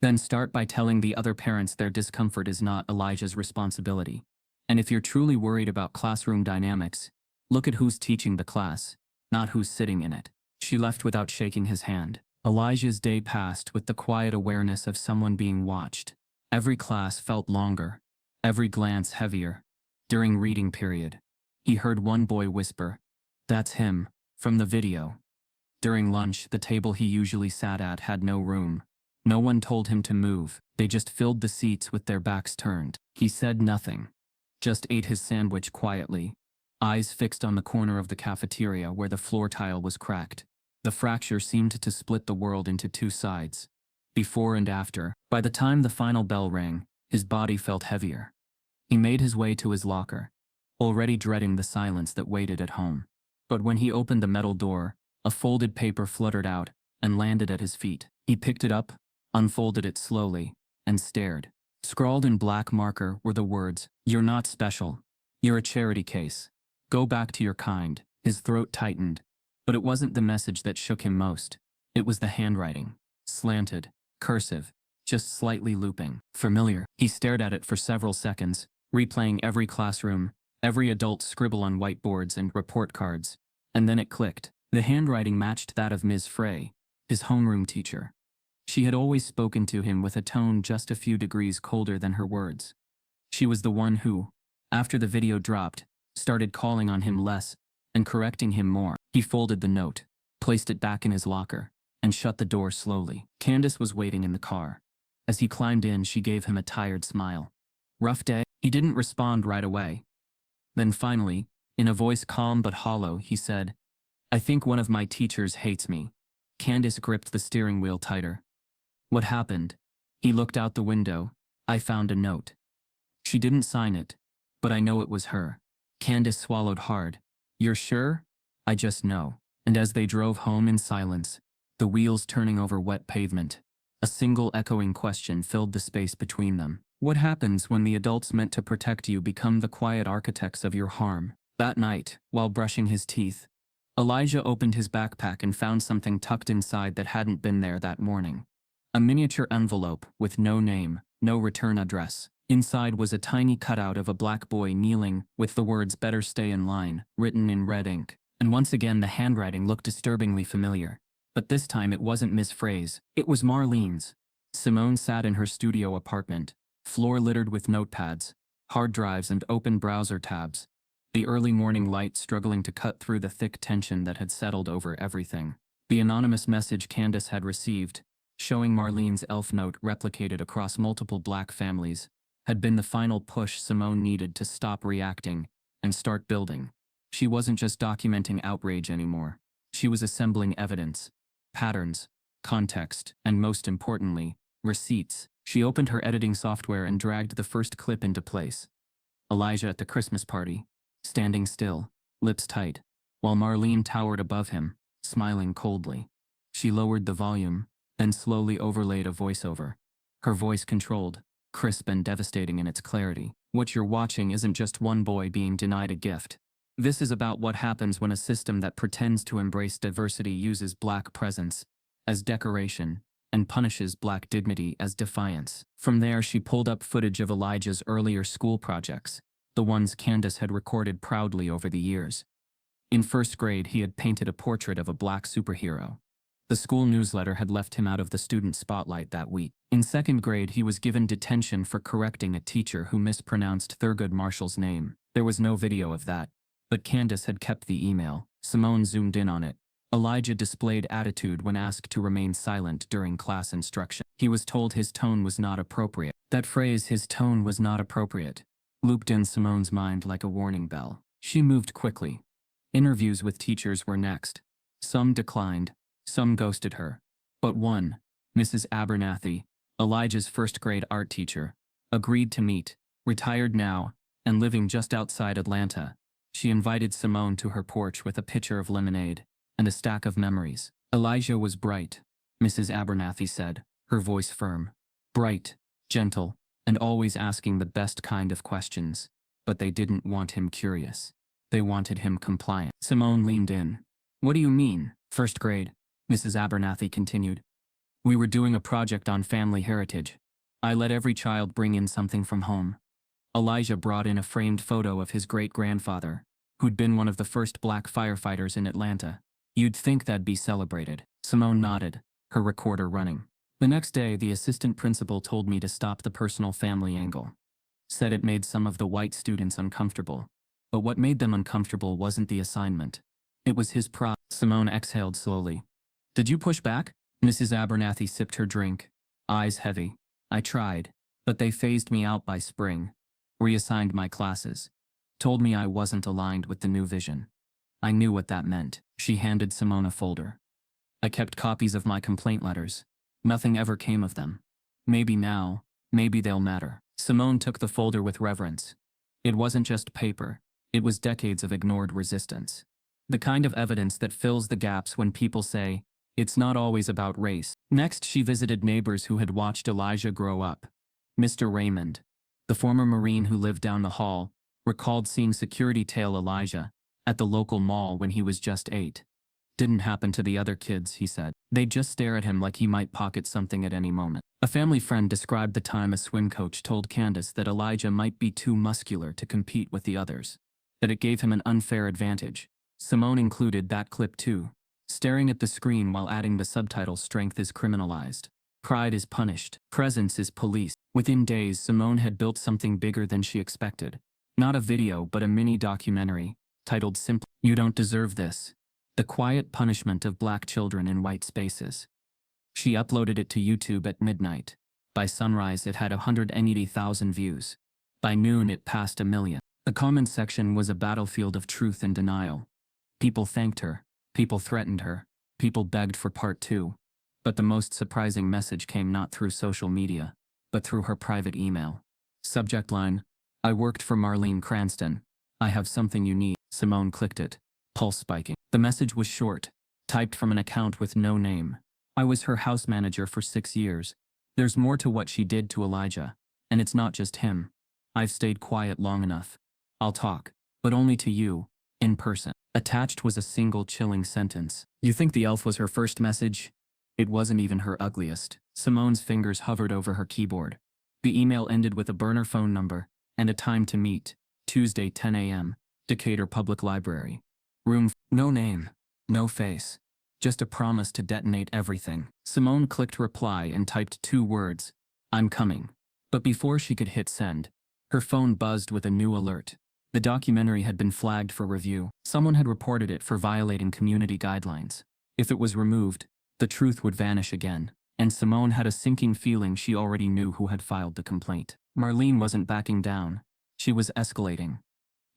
"Then start by telling the other parents their discomfort is not Elijah's responsibility. And if you're truly worried about classroom dynamics, look at who's teaching the class, not who's sitting in it." She left without shaking his hand. Elijah's day passed with the quiet awareness of someone being watched, Every class felt longer, every glance heavier. During reading period, he heard one boy whisper, "That's him, from the video." During lunch, the table he usually sat at had no room. No one told him to move, they just filled the seats with their backs turned. He said nothing, just ate his sandwich quietly, eyes fixed on the corner of the cafeteria where the floor tile was cracked. The fracture seemed to split the world into two sides, before and after. By the time the final bell rang, his body felt heavier. He made his way to his locker, already dreading the silence that waited at home. But when he opened the metal door, a folded paper fluttered out and landed at his feet. He picked it up, unfolded it slowly, and stared. Scrawled in black marker were the words, "You're not special. You're a charity case. Go back to your kind." His throat tightened, but it wasn't the message that shook him most. It was the handwriting. Slanted, cursive, just slightly looping. Familiar. He stared at it for several seconds, replaying every classroom, every adult scribble on whiteboards and report cards. And then it clicked. The handwriting matched that of Ms. Frey, his homeroom teacher. She had always spoken to him with a tone just a few degrees colder than her words. She was the one who, after the video dropped, started calling on him less and correcting him more. He folded the note, placed it back in his locker, and shut the door slowly. Candace was waiting in the car. As he climbed in, she gave him a tired smile. "Rough day?" He didn't respond right away. Then finally, in a voice calm but hollow, he said, "I think one of my teachers hates me." Candace gripped the steering wheel tighter. "What happened?" He looked out the window. "I found a note. She didn't sign it, but I know it was her." Candace swallowed hard. "You're sure?" "I just know." And as they drove home in silence, the wheels turning over wet pavement, a single echoing question filled the space between them. What happens when the adults meant to protect you become the quiet architects of your harm? That night, while brushing his teeth, Elijah opened his backpack and found something tucked inside that hadn't been there that morning. A miniature envelope with no name, no return address. Inside was a tiny cutout of a black boy kneeling, with the words "Better stay in line" written in red ink. And once again the handwriting looked disturbingly familiar. But this time it wasn't Miss Frey's, it was Marlene's. Simone sat in her studio apartment, floor littered with notepads, hard drives and open browser tabs, the early morning light struggling to cut through the thick tension that had settled over everything. The anonymous message Candace had received, showing Marlene's elf note replicated across multiple black families, had been the final push Simone needed to stop reacting and start building. She wasn't just documenting outrage anymore. She was assembling evidence, patterns, context, and most importantly, receipts. She opened her editing software and dragged the first clip into place. Elijah at the Christmas party, standing still, lips tight, while Marlene towered above him, smiling coldly. She lowered the volume, then slowly overlaid a voiceover. Her voice controlled, crisp and devastating in its clarity. "What you're watching isn't just one boy being denied a gift. This is about what happens when a system that pretends to embrace diversity uses black presence as decoration and punishes black dignity as defiance." From there, she pulled up footage of Elijah's earlier school projects, the ones Candace had recorded proudly over the years. In first grade, he had painted a portrait of a black superhero. The school newsletter had left him out of the student spotlight that week. In second grade, he was given detention for correcting a teacher who mispronounced Thurgood Marshall's name. There was no video of that, but Candace had kept the email. Simone zoomed in on it. Elijah displayed attitude when asked to remain silent during class instruction. He was told his tone was not appropriate. That phrase, "his tone was not appropriate," looped in Simone's mind like a warning bell. She moved quickly. Interviews with teachers were next. Some declined, some ghosted her. But one, Mrs. Abernathy, Elijah's first-grade art teacher, agreed to meet, retired now, and living just outside Atlanta. She invited Simone to her porch with a pitcher of lemonade and a stack of memories. Elijah was bright, Mrs. Abernathy said, her voice firm. Bright, gentle, and always asking the best kind of questions. But they didn't want him curious. They wanted him compliant. Simone leaned in. "What do you mean?" "First grade," Mrs. Abernathy continued. "We were doing a project on family heritage. I let every child bring in something from home. Elijah brought in a framed photo of his great-grandfather, who'd been one of the first black firefighters in Atlanta. You'd think that'd be celebrated." Simone nodded, her recorder running. The next day, the assistant principal told me to stop the personal family angle. Said it made some of the white students uncomfortable. But what made them uncomfortable wasn't the assignment. It was his pride. Simone exhaled slowly. Did you push back? Mrs. Abernathy sipped her drink, eyes heavy. I tried, but they phased me out by spring. Reassigned my classes. Told me I wasn't aligned with the new vision. I knew what that meant. She handed Simone a folder. I kept copies of my complaint letters. Nothing ever came of them. Maybe now, maybe they'll matter. Simone took the folder with reverence. It wasn't just paper. It was decades of ignored resistance. The kind of evidence that fills the gaps when people say, it's not always about race. Next, she visited neighbors who had watched Elijah grow up. Mr. Raymond, the former Marine who lived down the hall, recalled seeing security tail Elijah at the local mall when he was just 8. Didn't happen to the other kids, he said. They'd just stare at him like he might pocket something at any moment. A family friend described the time a swim coach told Candace that Elijah might be too muscular to compete with the others, that it gave him an unfair advantage. Simone included that clip too, staring at the screen while adding the subtitle "Strength is criminalized. Pride is punished. Presence is policed." Within days, Simone had built something bigger than she expected. Not a video, but a mini documentary, titled simply, "You Don't Deserve This: The Quiet Punishment of Black Children in White Spaces." She uploaded it to YouTube at midnight. By sunrise, it had 180,000 views. By noon, it passed 1 million. The comment section was a battlefield of truth and denial. People thanked her. People threatened her. People begged for part 2. But the most surprising message came not through social media, but through her private email. Subject line: I worked for Marlene Cranston. I have something you need. Simone clicked it, pulse spiking. The message was short, typed from an account with no name. I was her house manager for 6 years. There's more to what she did to Elijah, and it's not just him. I've stayed quiet long enough. I'll talk, but only to you, in person. Attached was a single chilling sentence. You think the elf was her first message? It wasn't even her ugliest. Simone's fingers hovered over her keyboard. The email ended with a burner phone number and a time to meet. Tuesday, 10 a.m., Decatur Public Library. Room. No name. No face. Just a promise to detonate everything. Simone clicked reply and typed 2 words. I'm coming. But before she could hit send, her phone buzzed with a new alert. The documentary had been flagged for review. Someone had reported it for violating community guidelines. If it was removed, the truth would vanish again. And Simone had a sinking feeling she already knew who had filed the complaint. Marlene wasn't backing down. She was escalating.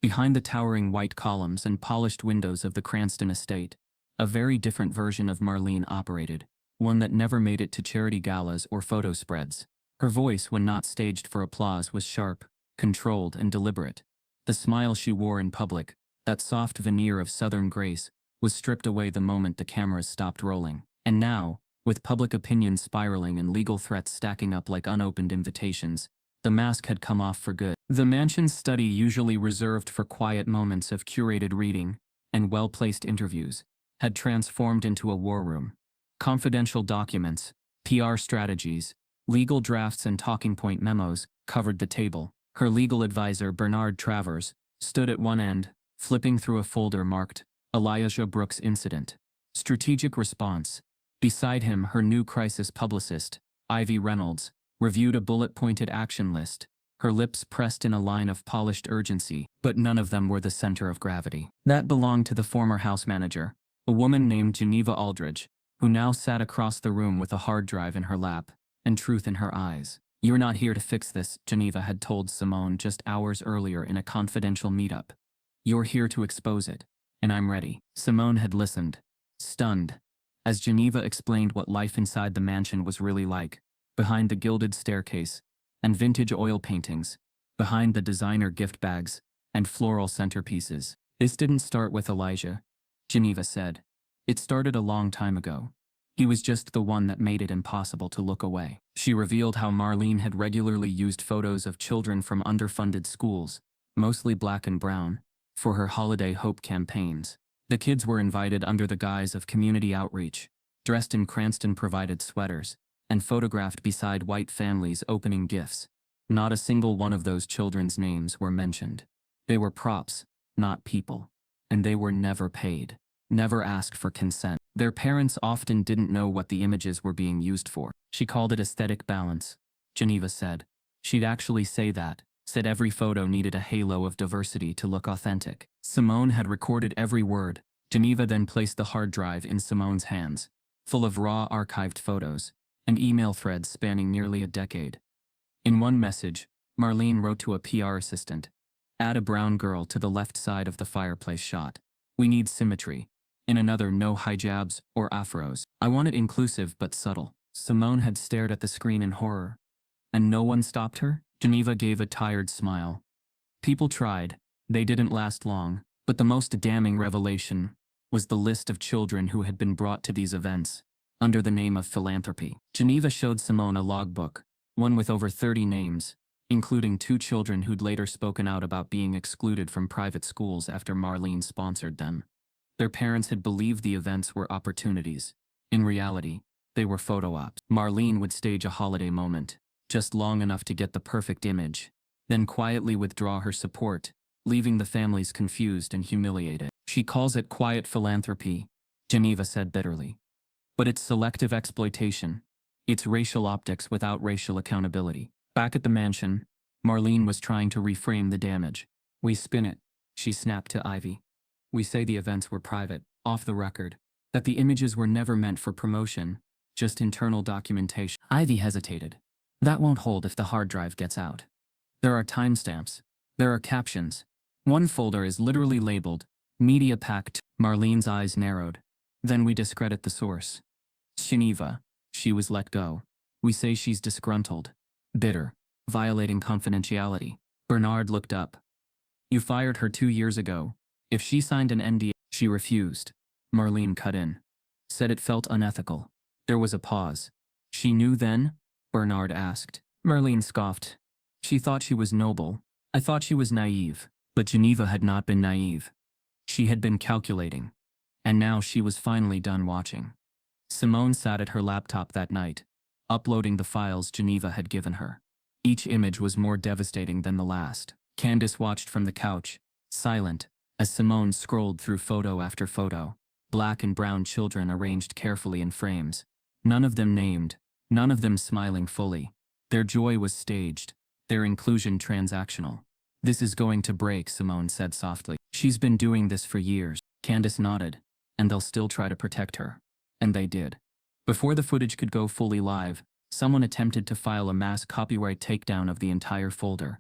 Behind the towering white columns and polished windows of the Cranston estate, a very different version of Marlene operated, one that never made it to charity galas or photo spreads. Her voice, when not staged for applause, was sharp, controlled, and deliberate. The smile she wore in public, that soft veneer of Southern grace, was stripped away the moment the cameras stopped rolling. And now, with public opinion spiraling and legal threats stacking up like unopened invitations, the mask had come off for good. The mansion's study, usually reserved for quiet moments of curated reading and well-placed interviews, had transformed into a war room. Confidential documents, PR strategies, legal drafts, and talking point memos covered the table. Her legal advisor, Bernard Travers, stood at one end, flipping through a folder marked Elijah Brooks Incident. Strategic Response. Beside him, her new crisis publicist, Ivy Reynolds, reviewed a bullet-pointed action list, her lips pressed in a line of polished urgency, but none of them were the center of gravity. That belonged to the former house manager, a woman named Geneva Aldridge, who now sat across the room with a hard drive in her lap and truth in her eyes. You're not here to fix this, Geneva had told Simone just hours earlier in a confidential meetup. You're here to expose it, and I'm ready. Simone had listened, stunned, as Geneva explained what life inside the mansion was really like, behind the gilded staircase and vintage oil paintings, behind the designer gift bags and floral centerpieces. This didn't start with Elijah, Geneva said. It started a long time ago. He was just the one that made it impossible to look away. She revealed how Marlene had regularly used photos of children from underfunded schools, mostly black and brown, for her Holiday Hope campaigns. The kids were invited under the guise of community outreach, dressed in Cranston-provided sweaters, and photographed beside white families opening gifts. Not a single one of those children's names were mentioned. They were props, not people. And they were never paid, never asked for consent. Their parents often didn't know what the images were being used for. She called it aesthetic balance, Geneva said. She'd actually say that, said every photo needed a halo of diversity to look authentic. Simone had recorded every word. Geneva then placed the hard drive in Simone's hands, full of raw archived photos and email threads spanning nearly a decade. In one message, Marlene wrote to a PR assistant, "Add a brown girl to the left side of the fireplace shot. We need symmetry." In another, "No hijabs or afros. I want it inclusive but subtle." Simone had stared at the screen in horror. And no one stopped her? Geneva gave a tired smile. People tried. They didn't last long. But the most damning revelation was the list of children who had been brought to these events under the name of philanthropy. Geneva showed Simone a logbook, one with over 30 names, including 2 children who'd later spoken out about being excluded from private schools after Marlene sponsored them. Their parents had believed the events were opportunities. In reality, they were photo ops. Marlene would stage a holiday moment, just long enough to get the perfect image, then quietly withdraw her support, leaving the families confused and humiliated. She calls it quiet philanthropy, Geneva said bitterly. But it's selective exploitation. It's racial optics without racial accountability. Back at the mansion, Marlene was trying to reframe the damage. "We spin it," she snapped to Ivy. "We say the events were private, off the record, that the images were never meant for promotion, just internal documentation." Ivy hesitated. "That won't hold if the hard drive gets out. There are timestamps. There are captions. One folder is literally labeled, Media Pack 2. Marlene's eyes narrowed. "Then we discredit the source." "Geneva." She was let go. "We say she's disgruntled, bitter, violating confidentiality." Bernard looked up. "You fired her 2 years ago. If she signed an NDA." "She refused." Marlene cut in. "Said it felt unethical." There was a pause. "She knew then?" Bernard asked. Marlene scoffed. "She thought she was noble. I thought she was naive." But Geneva had not been naive. She had been calculating. And now she was finally done watching. Simone sat at her laptop that night, uploading the files Geneva had given her. Each image was more devastating than the last. Candace watched from the couch, silent, as Simone scrolled through photo after photo. Black and brown children arranged carefully in frames. None of them named, none of them smiling fully. Their joy was staged, their inclusion transactional. "This is going to break," Simone said softly. "She's been doing this for years." Candace nodded. "And they'll still try to protect her." And they did. Before the footage could go fully live, someone attempted to file a mass copyright takedown of the entire folder,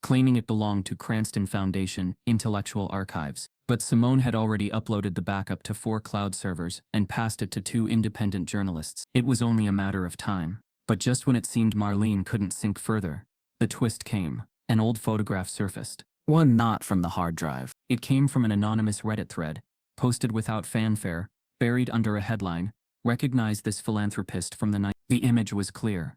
claiming it belonged to Cranston Foundation Intellectual Archives. But Simone had already uploaded the backup to 4 cloud servers and passed it to 2 independent journalists. It was only a matter of time. But just when it seemed Marlene couldn't sink further, the twist came. An old photograph surfaced. One not from the hard drive. It came from an anonymous Reddit thread, posted without fanfare, buried under a headline, "Recognize this philanthropist from the night." The image was clear.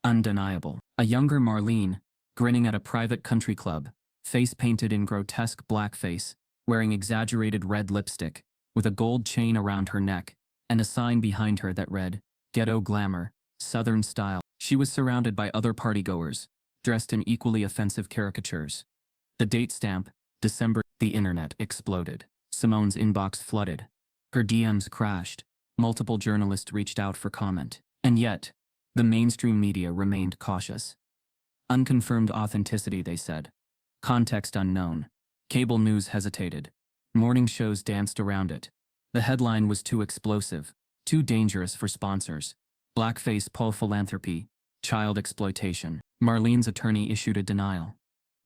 Undeniable. A younger Marlene, grinning at a private country club, face painted in grotesque blackface, wearing exaggerated red lipstick, with a gold chain around her neck, and a sign behind her that read, "Ghetto Glamour, Southern Style." She was surrounded by other partygoers, dressed in equally offensive caricatures. The date stamp, December. The internet exploded. Simone's inbox flooded. Her DMs crashed. Multiple journalists reached out for comment. And yet, the mainstream media remained cautious. Unconfirmed authenticity, they said. Context unknown. Cable news hesitated. Morning shows danced around it. The headline was too explosive, too dangerous for sponsors. Blackface Paul philanthropy, child exploitation. Marlene's attorney issued a denial.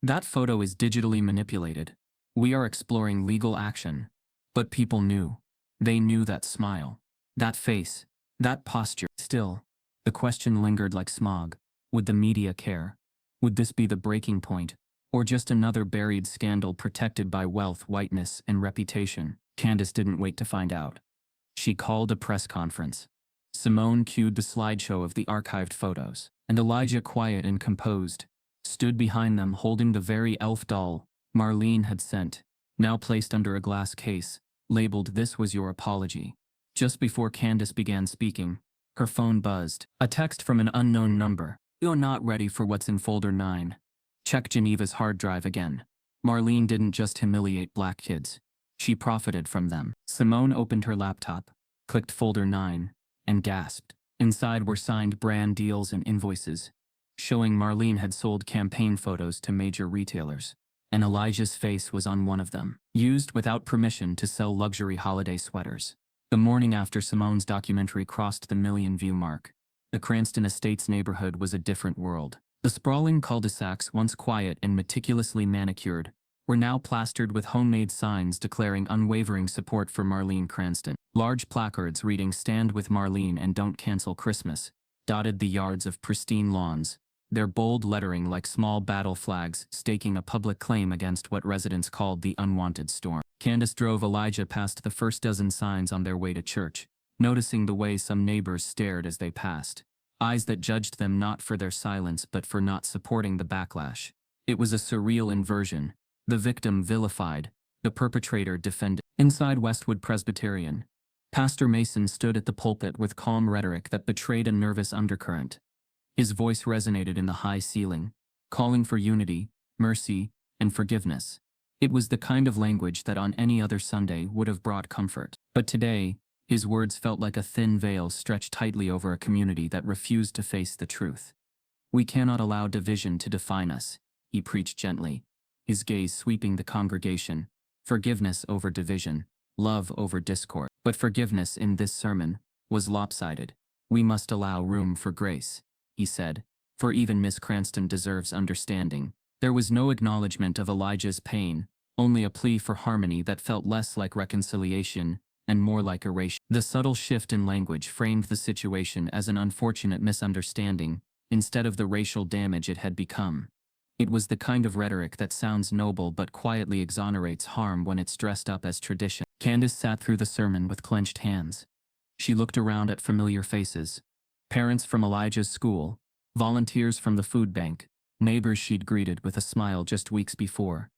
"That photo is digitally manipulated. We are exploring legal action." But people knew. They knew that smile, that face, that posture. Still, the question lingered like smog. Would the media care? Would this be the breaking point? Or just another buried scandal protected by wealth, whiteness, and reputation? Candace didn't wait to find out. She called a press conference. Simone cued the slideshow of the archived photos, and Elijah, quiet and composed, stood behind them holding the very elf doll Marlene had sent, now placed under a glass case, labeled "This was your apology." Just before Candace began speaking, her phone buzzed. A text from an unknown number. "You're not ready for what's in folder 9. Check Geneva's hard drive again." Marlene didn't just humiliate black kids. She profited from them. Simone opened her laptop. clicked folder 9, and gasped. Inside were signed brand deals and invoices, showing Marlene had sold campaign photos to major retailers. And Elijah's face was on one of them, used without permission to sell luxury holiday sweaters. The morning after Simone's documentary crossed the million-view mark, the Cranston Estates neighborhood was a different world. The sprawling cul-de-sacs, once quiet and meticulously manicured, were now plastered with homemade signs declaring unwavering support for Marlene Cranston. Large placards reading "Stand with Marlene and Don't Cancel Christmas" dotted the yards of pristine lawns, their bold lettering like small battle flags staking a public claim against what residents called the unwanted storm. Candace drove Elijah past the first dozen signs on their way to church, noticing the way some neighbors stared as they passed, eyes that judged them not for their silence but for not supporting the backlash. It was a surreal inversion, the victim vilified, the perpetrator defended. Inside Westwood Presbyterian, Pastor Mason stood at the pulpit with calm rhetoric that betrayed a nervous undercurrent. His voice resonated in the high ceiling, calling for unity, mercy, and forgiveness. It was the kind of language that on any other Sunday would have brought comfort. But today, his words felt like a thin veil stretched tightly over a community that refused to face the truth. "We cannot allow division to define us," he preached gently, his gaze sweeping the congregation. Forgiveness over division, love over discord. But forgiveness in this sermon was lopsided. "We must allow room for grace," he said, "for even Miss Cranston deserves understanding." There was no acknowledgement of Elijah's pain, only a plea for harmony that felt less like reconciliation and more like erasure. The subtle shift in language framed the situation as an unfortunate misunderstanding, instead of the racial damage it had become. It was the kind of rhetoric that sounds noble but quietly exonerates harm when it's dressed up as tradition. Candace sat through the sermon with clenched hands. She looked around at familiar faces. Parents from Elijah's school, volunteers from the food bank, neighbors she'd greeted with a smile just weeks before.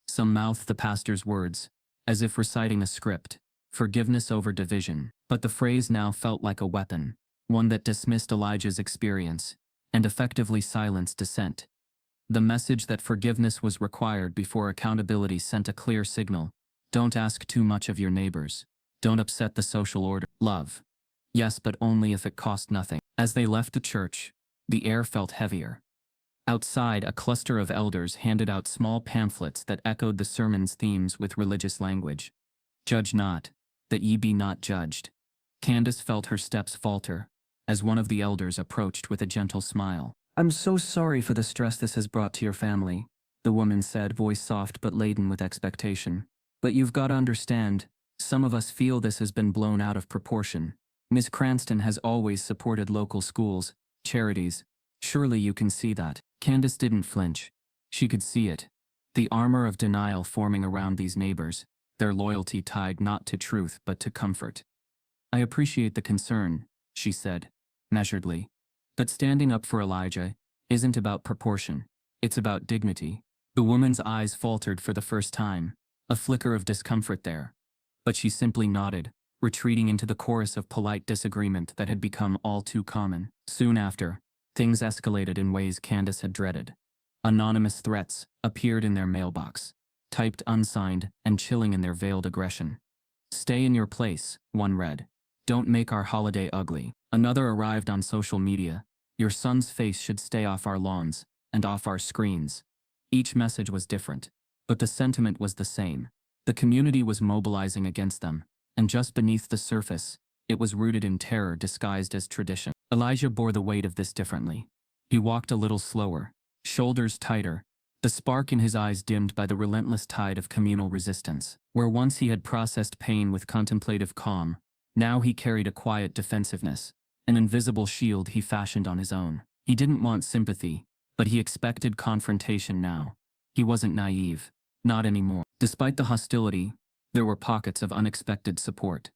Some mouthed the pastor's words, as if reciting a script, forgiveness over division. But the phrase now felt like a weapon, one that dismissed Elijah's experience and effectively silenced dissent. The message that forgiveness was required before accountability sent a clear signal: don't ask too much of your neighbors. Don't upset the social order. Love. Yes, but only if it cost nothing. As they left the church, the air felt heavier. Outside, a cluster of elders handed out small pamphlets that echoed the sermon's themes with religious language. "Judge not, that ye be not judged." Candace felt her steps falter, as one of the elders approached with a gentle smile. "I'm so sorry for the stress this has brought to your family," the woman said, voice soft but laden with expectation. "But you've got to understand, some of us feel this has been blown out of proportion. Miss Cranston has always supported local schools, charities. Surely you can see that." Candace didn't flinch. She could see it. The armor of denial forming around these neighbors, their loyalty tied not to truth but to comfort. "I appreciate the concern," she said, measuredly. "But standing up for Elijah isn't about proportion. It's about dignity." The woman's eyes faltered for the first time, a flicker of discomfort there. But she simply nodded, retreating into the chorus of polite disagreement that had become all too common. Soon after, things escalated in ways Candace had dreaded. Anonymous threats appeared in their mailbox, typed unsigned and chilling in their veiled aggression. "Stay in your place," one read. "Don't make our holiday ugly." Another arrived on social media. "Your son's face should stay off our lawns and off our screens." Each message was different, but the sentiment was the same. The community was mobilizing against them, and just beneath the surface, it was rooted in terror disguised as tradition. Elijah bore the weight of this differently. He walked a little slower, shoulders tighter, the spark in his eyes dimmed by the relentless tide of communal resistance. Where once he had processed pain with contemplative calm, now he carried a quiet defensiveness, an invisible shield he fashioned on his own. He didn't want sympathy, but he expected confrontation now. He wasn't naive. Not anymore. Despite the hostility, there were pockets of unexpected support.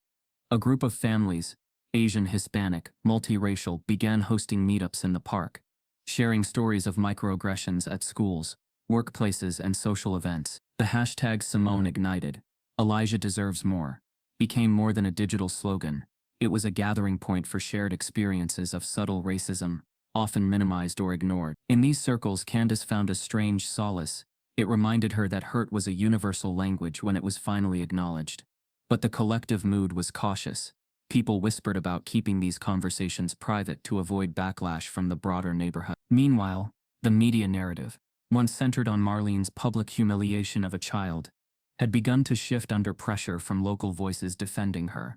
A group of families, Asian, Hispanic, multiracial, began hosting meetups in the park, sharing stories of microaggressions at schools, workplaces, and social events. The hashtag Simone ignited, "Elijah deserves more," became more than a digital slogan. It was a gathering point for shared experiences of subtle racism, often minimized or ignored. In these circles, Candace found a strange solace. It reminded her that hurt was a universal language when it was finally acknowledged. But the collective mood was cautious. People whispered about keeping these conversations private to avoid backlash from the broader neighborhood. Meanwhile, the media narrative, once centered on Marlene's public humiliation of a child, had begun to shift under pressure from local voices defending her.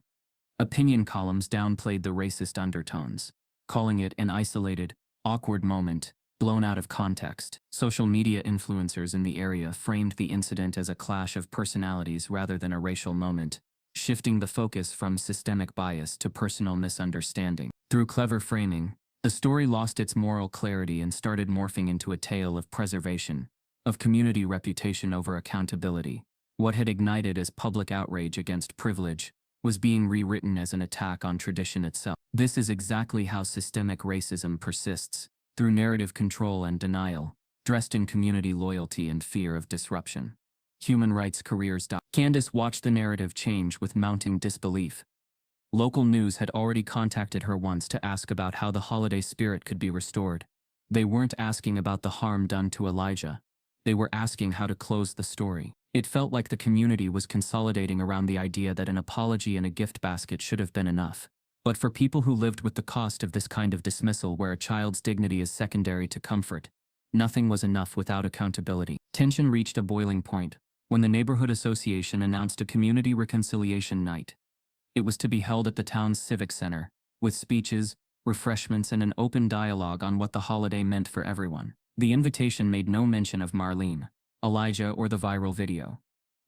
Opinion columns downplayed the racist undertones, calling it an isolated, awkward moment, blown out of context. Social media influencers in the area framed the incident as a clash of personalities rather than a racial moment, shifting the focus from systemic bias to personal misunderstanding. Through clever framing, the story lost its moral clarity and started morphing into a tale of preservation, of community reputation over accountability. What had ignited as public outrage against privilege was being rewritten as an attack on tradition itself. This is exactly how systemic racism persists, through narrative control and denial, dressed in community loyalty and fear of disruption. Human rights careers. Candace watched the narrative change with mounting disbelief. Local news had already contacted her once to ask about how the holiday spirit could be restored. They weren't asking about the harm done to Elijah. They were asking how to close the story. It felt like the community was consolidating around the idea that an apology and a gift basket should have been enough. But for people who lived with the cost of this kind of dismissal where a child's dignity is secondary to comfort, nothing was enough without accountability. Tension reached a boiling point when the neighborhood association announced a community reconciliation night. It was to be held at the town's civic center, with speeches, refreshments, and an open dialogue on what the holiday meant for everyone. The invitation made no mention of Marlene, Elijah, or the viral video.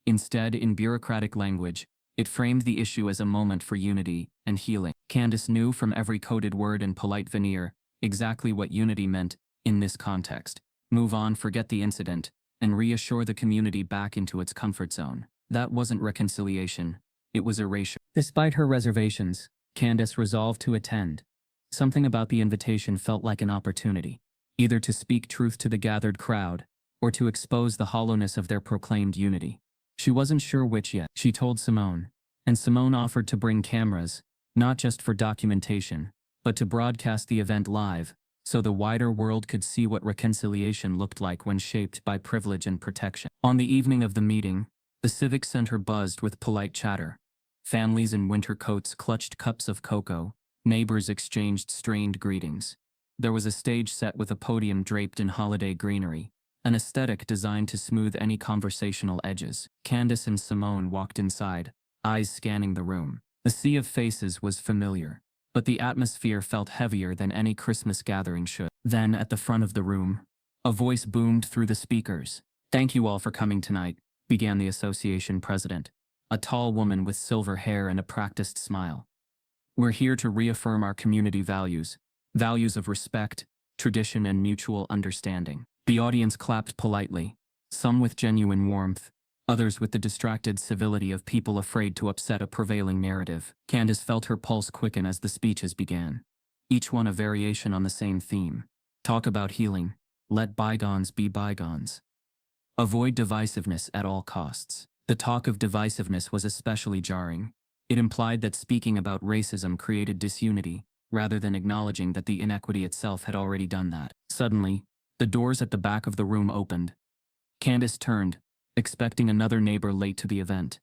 Instead, in bureaucratic language, it framed the issue as a moment for unity and healing. Candace knew from every coded word and polite veneer exactly what unity meant in this context. Move on, forget the incident, and reassure the community back into its comfort zone. That wasn't reconciliation, it was erasure. Despite her reservations, Candace resolved to attend. Something about the invitation felt like an opportunity, either to speak truth to the gathered crowd, or to expose the hollowness of their proclaimed unity. She wasn't sure which yet. She told Simone, and Simone offered to bring cameras, not just for documentation, but to broadcast the event live, so the wider world could see what reconciliation looked like when shaped by privilege and protection. On the evening of the meeting, the Civic Center buzzed with polite chatter. Families in winter coats clutched cups of cocoa, neighbors exchanged strained greetings. There was a stage set with a podium draped in holiday greenery, an aesthetic designed to smooth any conversational edges. Candace and Simone walked inside, eyes scanning the room. The sea of faces was familiar, but the atmosphere felt heavier than any Christmas gathering should. Then, at the front of the room, a voice boomed through the speakers. "Thank you all for coming tonight," began the association president, a tall woman with silver hair and a practiced smile. "We're here to reaffirm our community values of respect, tradition, and mutual understanding." The audience clapped politely, some with genuine warmth, others with the distracted civility of people afraid to upset a prevailing narrative. Candace felt her pulse quicken as the speeches began, each one a variation on the same theme. Talk about healing, let bygones be bygones. Avoid divisiveness at all costs. The talk of divisiveness was especially jarring. It implied that speaking about racism created disunity, rather than acknowledging that the inequity itself had already done that. Suddenly, the doors at the back of the room opened. Candace turned, expecting another neighbor late to the event.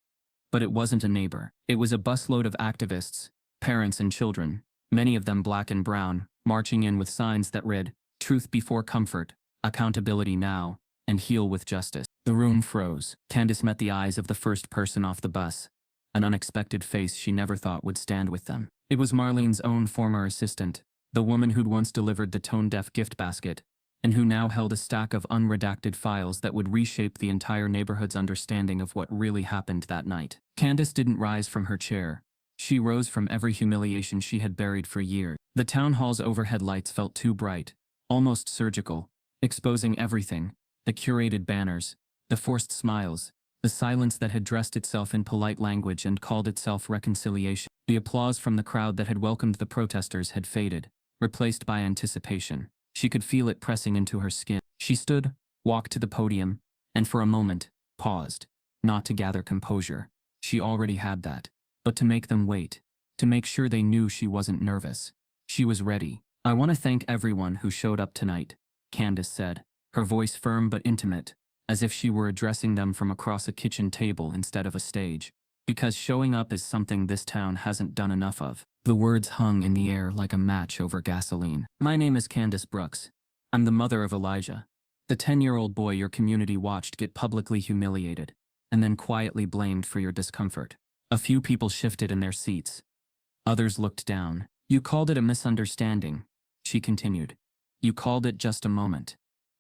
But it wasn't a neighbor. It was a busload of activists, parents and children, many of them black and brown, marching in with signs that read, "Truth before comfort, accountability now, and heal with justice." The room froze. Candace met the eyes of the first person off the bus, an unexpected face she never thought would stand with them. It was Marlene's own former assistant, the woman who'd once delivered the tone-deaf gift basket, and who now held a stack of unredacted files that would reshape the entire neighborhood's understanding of what really happened that night. Candace didn't rise from her chair. She rose from every humiliation she had buried for years. The town hall's overhead lights felt too bright, almost surgical, exposing everything: the curated banners, the forced smiles, the silence that had dressed itself in polite language and called itself reconciliation. The applause from the crowd that had welcomed the protesters had faded, replaced by anticipation. She could feel it pressing into her skin. She stood, walked to the podium, and for a moment, paused, not to gather composure. She already had that, but to make them wait, to make sure they knew she wasn't nervous. She was ready. "I want to thank everyone who showed up tonight," Candace said, her voice firm but intimate, as if she were addressing them from across a kitchen table instead of a stage. Because showing up is something this town hasn't done enough of. The words hung in the air like a match over gasoline. My name is Candace Brooks. I'm the mother of Elijah, the 10-year-old boy your community watched get publicly humiliated, and then quietly blamed for your discomfort. A few people shifted in their seats. Others looked down. You called it a misunderstanding, she continued. You called it just a moment.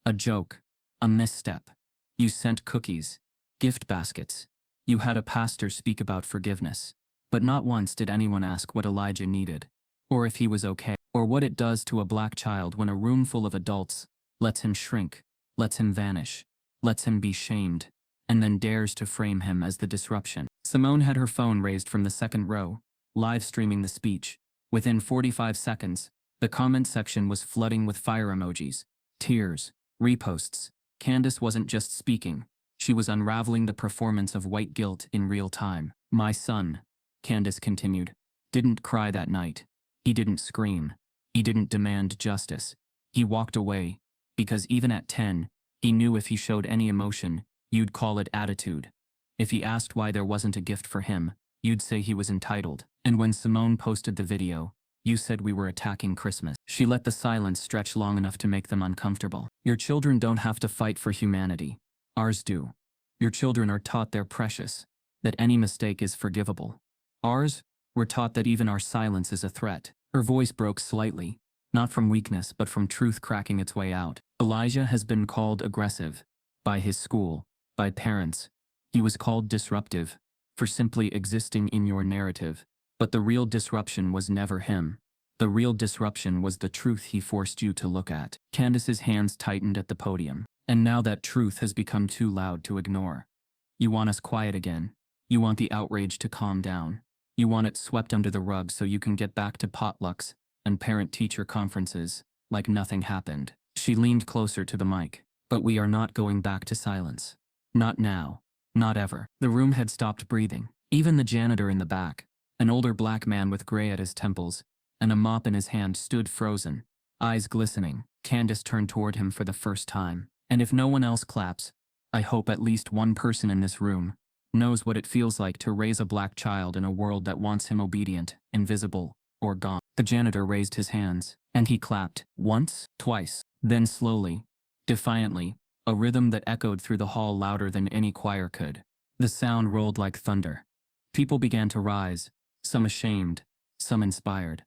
A joke. A misstep. You sent cookies. Gift baskets. You had a pastor speak about forgiveness. But not once did anyone ask what Elijah needed, or if he was okay, or what it does to a black child when a room full of adults lets him shrink, lets him vanish, lets him be shamed, and then dares to frame him as the disruption. Simone had her phone raised from the second row, live streaming the speech. Within 45 seconds, the comment section was flooding with fire emojis, tears, reposts. Candace wasn't just speaking, she was unraveling the performance of white guilt in real time. My son, Candace continued, didn't cry that night. He didn't scream. He didn't demand justice. He walked away, because even at 10, he knew if he showed any emotion, you'd call it attitude. If he asked why there wasn't a gift for him, you'd say he was entitled. And when Simone posted the video, you said we were attacking Christmas. She let the silence stretch long enough to make them uncomfortable. Your children don't have to fight for humanity. Ours do. Your children are taught they're precious, that any mistake is forgivable. Ours, we're taught that even our silence is a threat. Her voice broke slightly, not from weakness but from truth cracking its way out. Elijah has been called aggressive, by his school, by parents. He was called disruptive, for simply existing in your narrative. But the real disruption was never him. The real disruption was the truth he forced you to look at. Candace's hands tightened at the podium. And now that truth has become too loud to ignore. You want us quiet again. You want the outrage to calm down. You want it swept under the rug so you can get back to potlucks and parent-teacher conferences like nothing happened. She leaned closer to the mic. But we are not going back to silence. Not now. Not ever. The room had stopped breathing. Even the janitor in the back, an older black man with gray at his temples and a mop in his hand, stood frozen, eyes glistening. Candace turned toward him for the first time. And if no one else claps, I hope at least one person in this room knows what it feels like to raise a black child in a world that wants him obedient, invisible, or gone. The janitor raised his hands, and he clapped, once, twice, then slowly, defiantly, a rhythm that echoed through the hall louder than any choir could. The sound rolled like thunder. People began to rise, some ashamed, some inspired.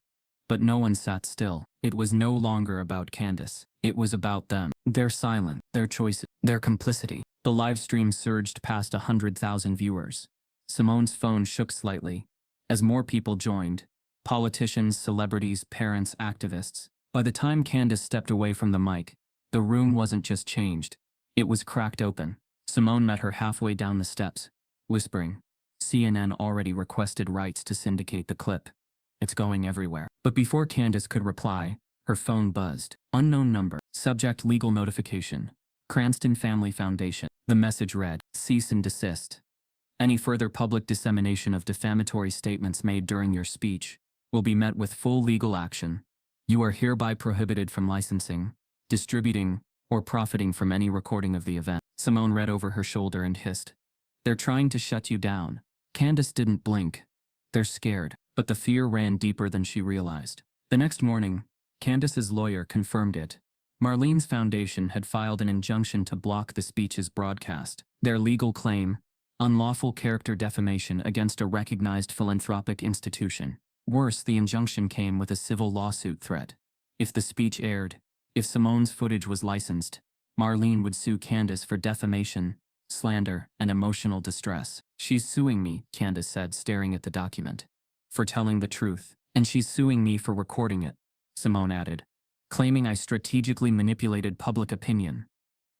But no one sat still. It was no longer about Candace. It was about them. Their silence, their choices, their complicity. The live stream surged past 100,000 viewers. Simone's phone shook slightly. As more people joined, politicians, celebrities, parents, activists. By the time Candace stepped away from the mic, the room wasn't just changed. It was cracked open. Simone met her halfway down the steps, whispering, CNN already requested rights to syndicate the clip. It's going everywhere. But before Candace could reply, her phone buzzed. Unknown number. Subject legal notification. Cranston Family Foundation. The message read, cease and desist. Any further public dissemination of defamatory statements made during your speech will be met with full legal action. You are hereby prohibited from licensing, distributing, or profiting from any recording of the event. Simone read over her shoulder and hissed. They're trying to shut you down. Candace didn't blink. They're scared. But the fear ran deeper than she realized. The next morning, Candace's lawyer confirmed it. Marlene's foundation had filed an injunction to block the speech's broadcast. Their legal claim, unlawful character defamation against a recognized philanthropic institution. Worse, the injunction came with a civil lawsuit threat. If the speech aired, if Simone's footage was licensed, Marlene would sue Candace for defamation, slander, and emotional distress. She's suing me, Candace said, staring at the document, for telling the truth. And she's suing me for recording it, Simone added, claiming I strategically manipulated public opinion.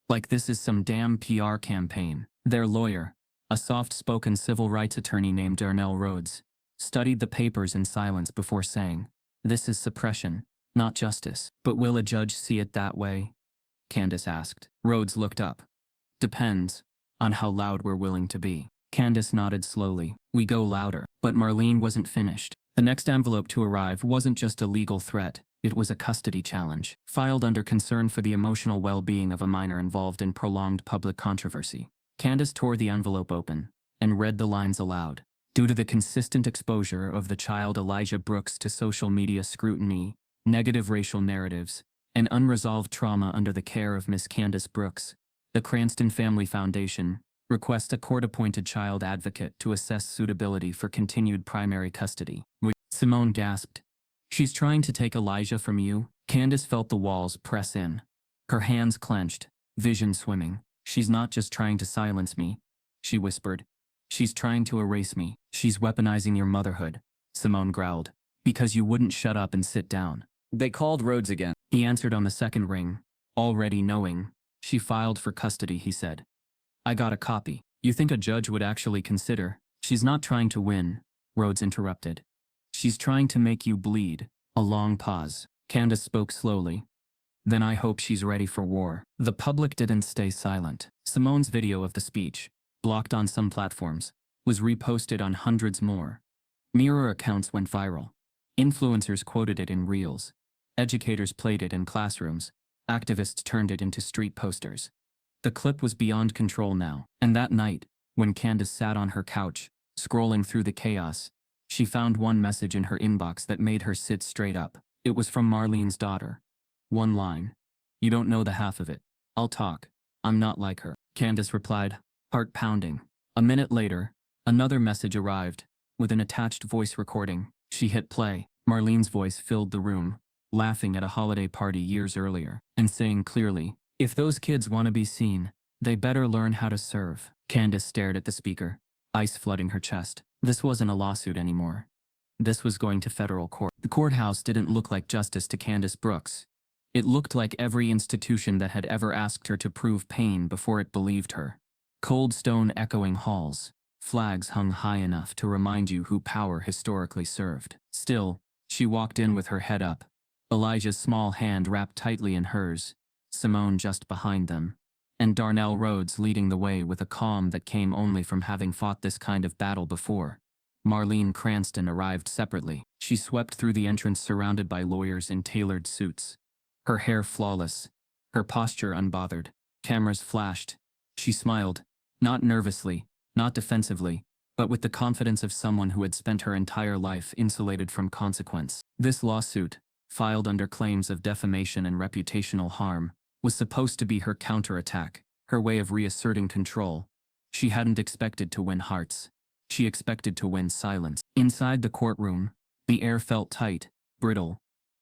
Like this is some damn PR campaign. Their lawyer, a soft-spoken civil rights attorney named Darnell Rhodes, studied the papers in silence before saying, this is suppression, not justice. But will a judge see it that way? Candace asked. Rhodes looked up. Depends on how loud we're willing to be. Candace nodded slowly. We go louder. But Marlene wasn't finished. The next envelope to arrive wasn't just a legal threat. It was a custody challenge, filed under concern for the emotional well-being of a minor involved in prolonged public controversy. Candace tore the envelope open and read the lines aloud. Due to the consistent exposure of the child Elijah Brooks to social media scrutiny, negative racial narratives, and unresolved trauma under the care of Miss Candace Brooks, the Cranston Family Foundation requests a court-appointed child advocate to assess suitability for continued primary custody. Simone gasped. She's trying to take Elijah from you? Candace felt the walls press in. Her hands clenched, vision swimming. She's not just trying to silence me, she whispered. She's trying to erase me. She's weaponizing your motherhood, Simone growled. Because you wouldn't shut up and sit down. They called Rhodes again. He answered on the second ring, already knowing. She filed for custody, he said. I got a copy. You think a judge would actually consider? She's not trying to win, Rhodes interrupted. She's trying to make you bleed. A long pause. Candace spoke slowly. Then I hope she's ready for war. The public didn't stay silent. Simone's video of the speech, blocked on some platforms, was reposted on hundreds more. Mirror accounts went viral. Influencers quoted it in reels. Educators played it in classrooms. Activists turned it into street posters. The clip was beyond control now, and that night, when Candace sat on her couch, scrolling through the chaos, she found one message in her inbox that made her sit straight up. It was from Marlene's daughter. One line. You don't know the half of it. I'll talk. I'm not like her. Candace replied, heart pounding. A minute later, another message arrived, with an attached voice recording. She hit play. Marlene's voice filled the room, laughing at a holiday party years earlier, and saying clearly, if those kids want to be seen, they better learn how to serve. Candace stared at the speaker, ice flooding her chest. This wasn't a lawsuit anymore. This was going to federal court. The courthouse didn't look like justice to Candace Brooks. It looked like every institution that had ever asked her to prove pain before it believed her. Cold stone echoing halls, flags hung high enough to remind you who power historically served. Still, she walked in with her head up, Elijah's small hand wrapped tightly in hers, Simone just behind them, and Darnell Rhodes leading the way with a calm that came only from having fought this kind of battle before. Marlene Cranston arrived separately. She swept through the entrance surrounded by lawyers in tailored suits. Her hair flawless, her posture unbothered. Cameras flashed. She smiled, not nervously, not defensively, but with the confidence of someone who had spent her entire life insulated from consequence. This lawsuit, filed under claims of defamation and reputational harm, was supposed to be her counterattack, her way of reasserting control. She hadn't expected to win hearts. She expected to win silence. Inside the courtroom, the air felt tight, brittle.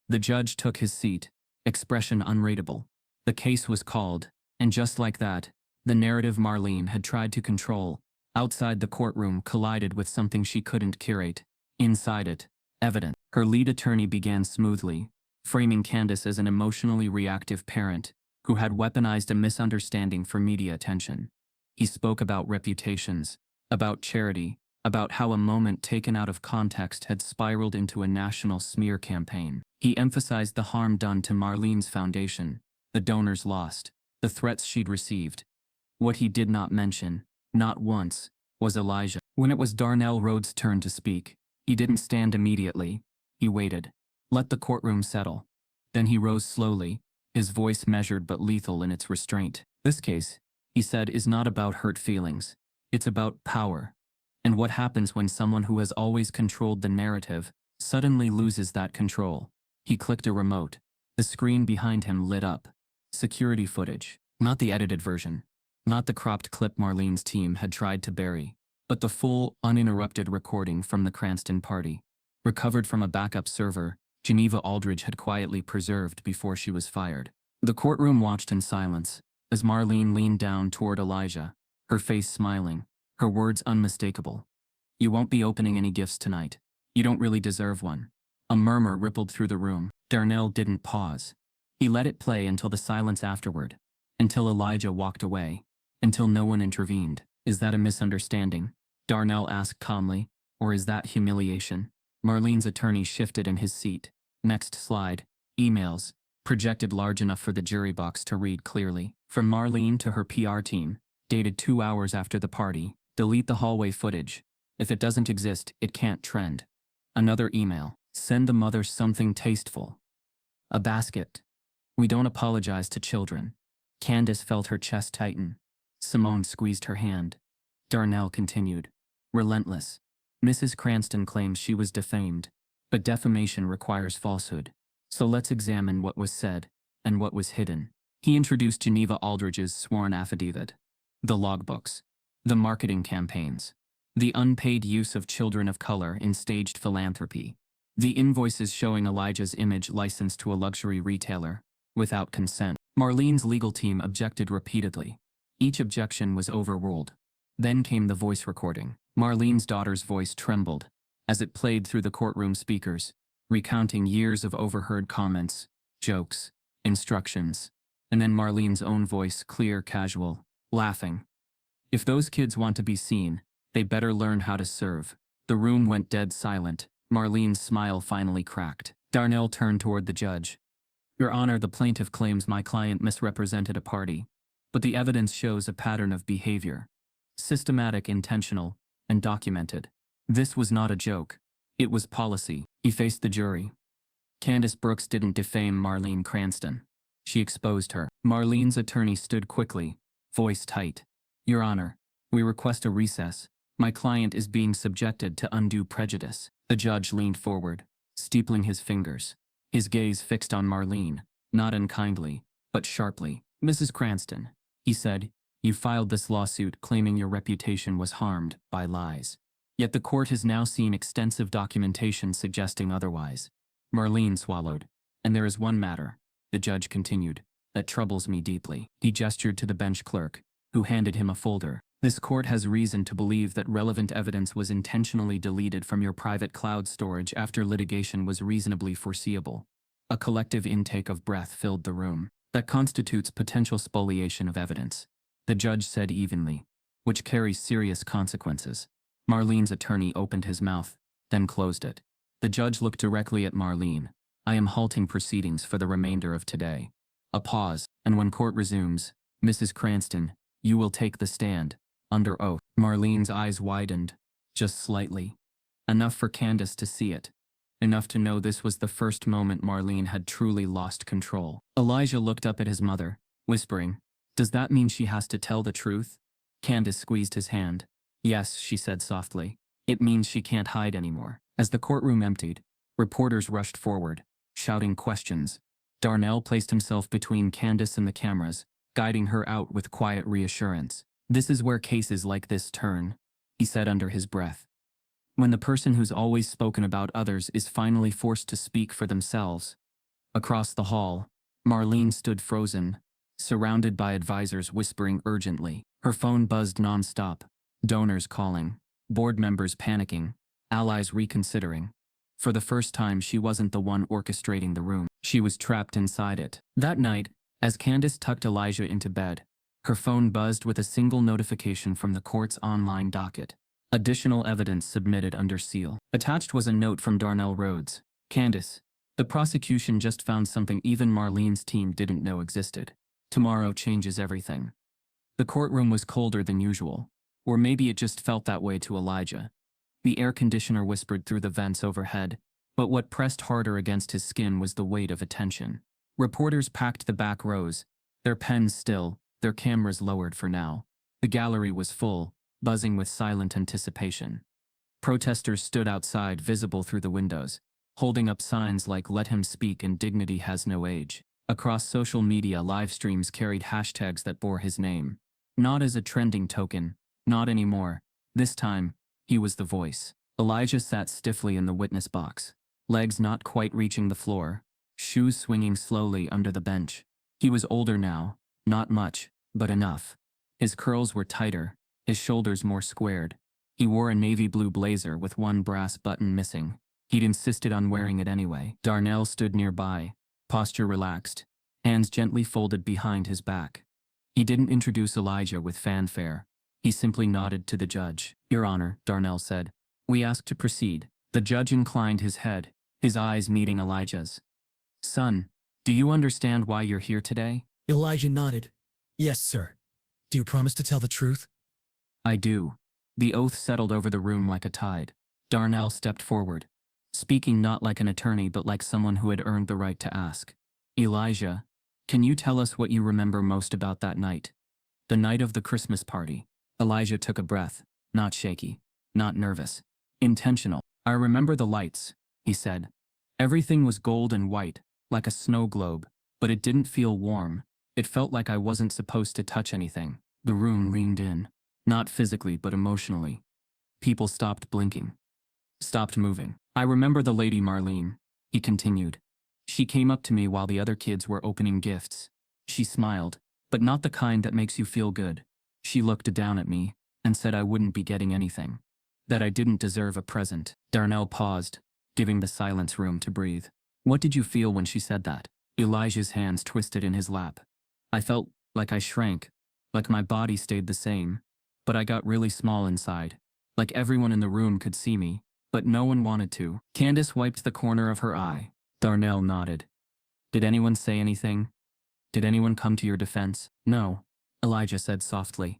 The judge took his seat, expression unreadable. The case was called, and just like that, the narrative Marlene had tried to control, outside the courtroom collided with something she couldn't curate. Inside it, evidence. Her lead attorney began smoothly, framing Candace as an emotionally reactive parent who had weaponized a misunderstanding for media attention. He spoke about reputations, about charity, about how a moment taken out of context had spiraled into a national smear campaign. He emphasized the harm done to Marlene's foundation, the donors lost, the threats she'd received. What he did not mention, not once, was Elijah. When it was Darnell Rhodes' turn to speak, he didn't stand immediately. He waited. Let the courtroom settle. Then he rose slowly, his voice measured but lethal in its restraint. This case, he said, is not about hurt feelings. It's about power. And what happens when someone who has always controlled the narrative suddenly loses that control? He clicked a remote. The screen behind him lit up. Security footage. Not the edited version. Not the cropped clip Marlene's team had tried to bury, but the full, uninterrupted recording from the Cranston party. Recovered from a backup server, Geneva Aldridge had quietly preserved before she was fired. The courtroom watched in silence, as Marlene leaned down toward Elijah, her face smiling, her words unmistakable. You won't be opening any gifts tonight. You don't really deserve one. A murmur rippled through the room. Darnell didn't pause. He let it play until the silence afterward, until Elijah walked away, until no one intervened. Is that a misunderstanding? Darnell asked calmly, or is that humiliation? Marlene's attorney shifted in his seat. Next slide. Emails, projected large enough for the jury box to read clearly. From Marlene to her PR team, dated 2 hours after the party. Delete the hallway footage. If it doesn't exist, it can't trend. Another email. Send the mother something tasteful. A basket. We don't apologize to children. Candace felt her chest tighten. Simone squeezed her hand. Darnell continued. Relentless. Mrs. Cranston claims she was defamed, but defamation requires falsehood. So let's examine what was said and what was hidden. He introduced Geneva Aldridge's sworn affidavit, the logbooks, the marketing campaigns, the unpaid use of children of color in staged philanthropy, the invoices showing Elijah's image licensed to a luxury retailer, without consent. Marlene's legal team objected repeatedly. Each objection was overruled. Then came the voice recording. Marlene's daughter's voice trembled as it played through the courtroom speakers, recounting years of overheard comments, jokes, instructions, and then Marlene's own voice, clear, casual, laughing. If those kids want to be seen, they better learn how to serve. The room went dead silent. Marlene's smile finally cracked. Darnell turned toward the judge. Your Honor, the plaintiff claims my client misrepresented a party, but the evidence shows a pattern of behavior. Systematic, intentional, and documented. This was not a joke. It was policy. He faced the jury. Candace Brooks didn't defame Marlene Cranston. She exposed her. Marlene's attorney stood quickly, voice tight. Your Honor, we request a recess. My client is being subjected to undue prejudice. The judge leaned forward, steepling his fingers, his gaze fixed on Marlene, not unkindly, but sharply. Mrs. Cranston, he said, you filed this lawsuit claiming your reputation was harmed by lies. Yet the court has now seen extensive documentation suggesting otherwise. Marlene swallowed. And there is one matter, the judge continued, that troubles me deeply. He gestured to the bench clerk, who handed him a folder. This court has reason to believe that relevant evidence was intentionally deleted from your private cloud storage after litigation was reasonably foreseeable. A collective intake of breath filled the room. That constitutes potential spoliation of evidence, the judge said evenly, which carries serious consequences. Marlene's attorney opened his mouth, then closed it. The judge looked directly at Marlene. I am halting proceedings for the remainder of today. A pause, and when court resumes, Mrs. Cranston, you will take the stand, under oath. Marlene's eyes widened, just slightly. Enough for Candace to see it. Enough to know this was the first moment Marlene had truly lost control. Elijah looked up at his mother, whispering, does that mean she has to tell the truth? Candace squeezed his hand. Yes, she said softly. It means she can't hide anymore. As the courtroom emptied, reporters rushed forward, shouting questions. Darnell placed himself between Candace and the cameras, guiding her out with quiet reassurance. This is where cases like this turn, he said under his breath. When the person who's always spoken about others is finally forced to speak for themselves. Across the hall, Marlene stood frozen, surrounded by advisors whispering urgently. Her phone buzzed nonstop, donors calling, board members panicking, allies reconsidering. For the first time, she wasn't the one orchestrating the room. She was trapped inside it. That night, as Candace tucked Elijah into bed, her phone buzzed with a single notification from the court's online docket. Additional evidence submitted under seal. Attached was a note from Darnell Rhodes. Candace, the prosecution just found something even Marlene's team didn't know existed. Tomorrow changes everything. The courtroom was colder than usual, or maybe it just felt that way to Elijah. The air conditioner whispered through the vents overhead, but what pressed harder against his skin was the weight of attention. Reporters packed the back rows, their pens still, their cameras lowered for now. The gallery was full, buzzing with silent anticipation. Protesters stood outside, visible through the windows, holding up signs like "Let him speak" and "Dignity has no age." Across social media, live streams carried hashtags that bore his name. Not as a trending token, not anymore. This time, he was the voice. Elijah sat stiffly in the witness box, legs not quite reaching the floor, shoes swinging slowly under the bench. He was older now, not much, but enough. His curls were tighter, his shoulders more squared. He wore a navy blue blazer with one brass button missing. He'd insisted on wearing it anyway. Darnell stood nearby, posture relaxed, hands gently folded behind his back. He didn't introduce Elijah with fanfare. He simply nodded to the judge. Your Honor, Darnell said, we ask to proceed. The judge inclined his head, his eyes meeting Elijah's. Son, do you understand why you're here today? Elijah nodded. Yes, sir. Do you promise to tell the truth? I do. The oath settled over the room like a tide. Darnell stepped forward, speaking not like an attorney but like someone who had earned the right to ask. Elijah, can you tell us what you remember most about that night? The night of the Christmas party. Elijah took a breath, not shaky, not nervous. Intentional. I remember the lights, he said. Everything was gold and white, like a snow globe, but it didn't feel warm. It felt like I wasn't supposed to touch anything. The room leaned in. Not physically, but emotionally. People stopped blinking. Stopped moving. I remember the lady Marlene, he continued. She came up to me while the other kids were opening gifts. She smiled, but not the kind that makes you feel good. She looked down at me and said I wouldn't be getting anything. That I didn't deserve a present. Darnell paused, giving the silence room to breathe. What did you feel when she said that? Elijah's hands twisted in his lap. I felt like I shrank, like my body stayed the same, but I got really small inside. Like everyone in the room could see me, but no one wanted to. Candace wiped the corner of her eye. Darnell nodded. Did anyone say anything? Did anyone come to your defense? No, Elijah said softly.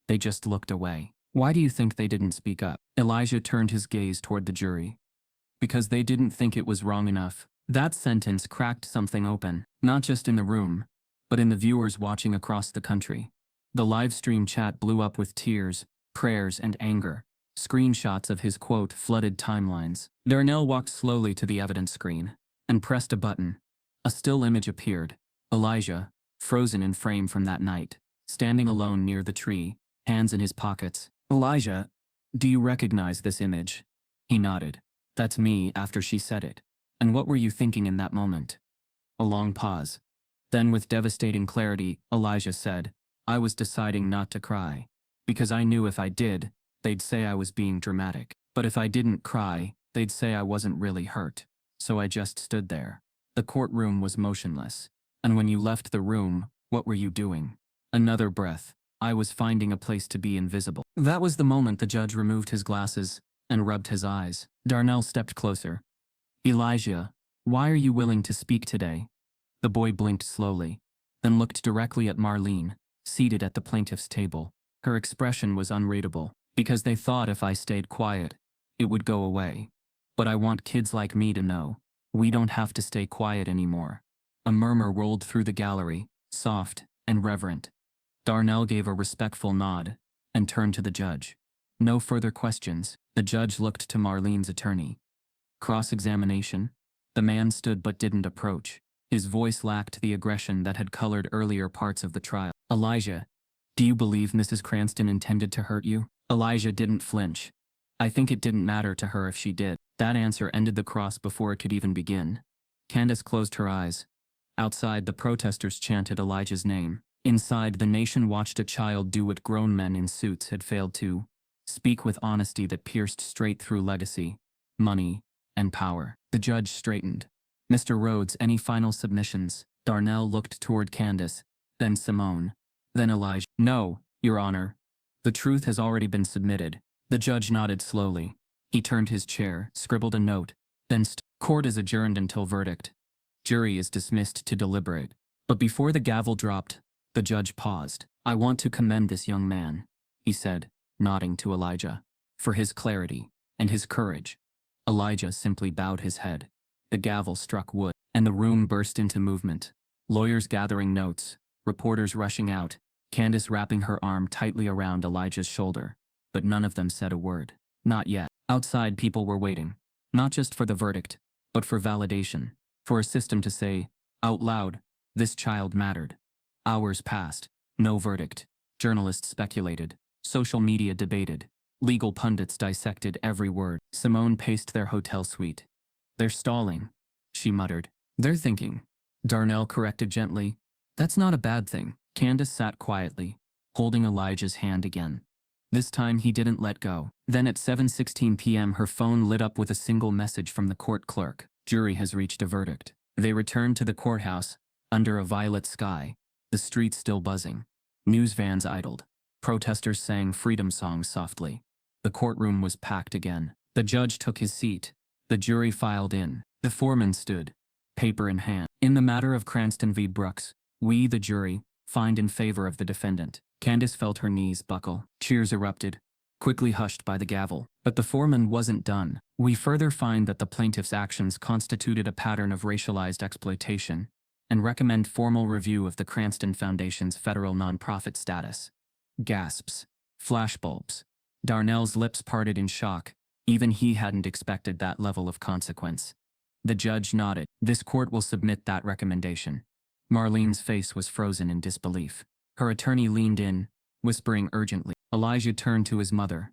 They just looked away. Why do you think they didn't speak up? Elijah turned his gaze toward the jury. Because they didn't think it was wrong enough. That sentence cracked something open, not just in the room, but in the viewers watching across the country. The live stream chat blew up with tears, prayers, and anger. Screenshots of his quote flooded timelines. Darnell walked slowly to the evidence screen and pressed a button. A still image appeared. Elijah, frozen in frame from that night, standing alone near the tree, hands in his pockets. Elijah, do you recognize this image? He nodded. That's me after she said it. And what were you thinking in that moment? A long pause. Then with devastating clarity, Elijah said, I was deciding not to cry. Because I knew if I did, they'd say I was being dramatic. But if I didn't cry, they'd say I wasn't really hurt. So I just stood there. The courtroom was motionless. And when you left the room, what were you doing? Another breath. I was finding a place to be invisible. That was the moment the judge removed his glasses and rubbed his eyes. Darnell stepped closer. Elijah, why are you willing to speak today? The boy blinked slowly, then looked directly at Marlene, seated at the plaintiff's table. Her expression was unreadable. Because they thought if I stayed quiet, it would go away. But I want kids like me to know, we don't have to stay quiet anymore. A murmur rolled through the gallery, soft and reverent. Darnell gave a respectful nod and turned to the judge. No further questions. The judge looked to Marlene's attorney. Cross-examination? The man stood but didn't approach. His voice lacked the aggression that had colored earlier parts of the trial. Elijah, do you believe Mrs. Cranston intended to hurt you? Elijah didn't flinch. I think it didn't matter to her if she did. That answer ended the cross before it could even begin. Candace closed her eyes. Outside, the protesters chanted Elijah's name. Inside, the nation watched a child do what grown men in suits had failed to. Speak with honesty that pierced straight through legacy, money, and power. The judge straightened. Mr. Rhodes, any final submissions? Darnell looked toward Candace, then Simone, then Elijah. No, Your Honor. The truth has already been submitted. The judge nodded slowly. He turned his chair, scribbled a note, then court is adjourned until verdict. Jury is dismissed to deliberate. But before the gavel dropped, the judge paused. I want to commend this young man, he said, nodding to Elijah, for his clarity and his courage. Elijah simply bowed his head. The gavel struck wood, and the room burst into movement. Lawyers gathering notes, reporters rushing out, Candace wrapping her arm tightly around Elijah's shoulder. But none of them said a word. Not yet. Outside, people were waiting. Not just for the verdict, but for validation. For a system to say, out loud, this child mattered. Hours passed. No verdict. Journalists speculated. Social media debated. Legal pundits dissected every word. Simone paced their hotel suite. They're stalling, she muttered. They're thinking. Darnell corrected gently. That's not a bad thing. Candace sat quietly, holding Elijah's hand again. This time he didn't let go. Then at 7:16 p.m. her phone lit up with a single message from the court clerk. Jury has reached a verdict. They returned to the courthouse, under a violet sky, the streets still buzzing. News vans idled. Protesters sang freedom songs softly. The courtroom was packed again. The judge took his seat. The jury filed in. The foreman stood, paper in hand. In the matter of Cranston v. Brooks, we, the jury, find in favor of the defendant. Candace felt her knees buckle. Cheers erupted, quickly hushed by the gavel. But the foreman wasn't done. We further find that the plaintiff's actions constituted a pattern of racialized exploitation, and recommend formal review of the Cranston Foundation's federal nonprofit status. Gasps. Flashbulbs. Darnell's lips parted in shock. Even he hadn't expected that level of consequence. The judge nodded. This court will submit that recommendation. Marlene's face was frozen in disbelief. Her attorney leaned in, whispering urgently. Elijah turned to his mother.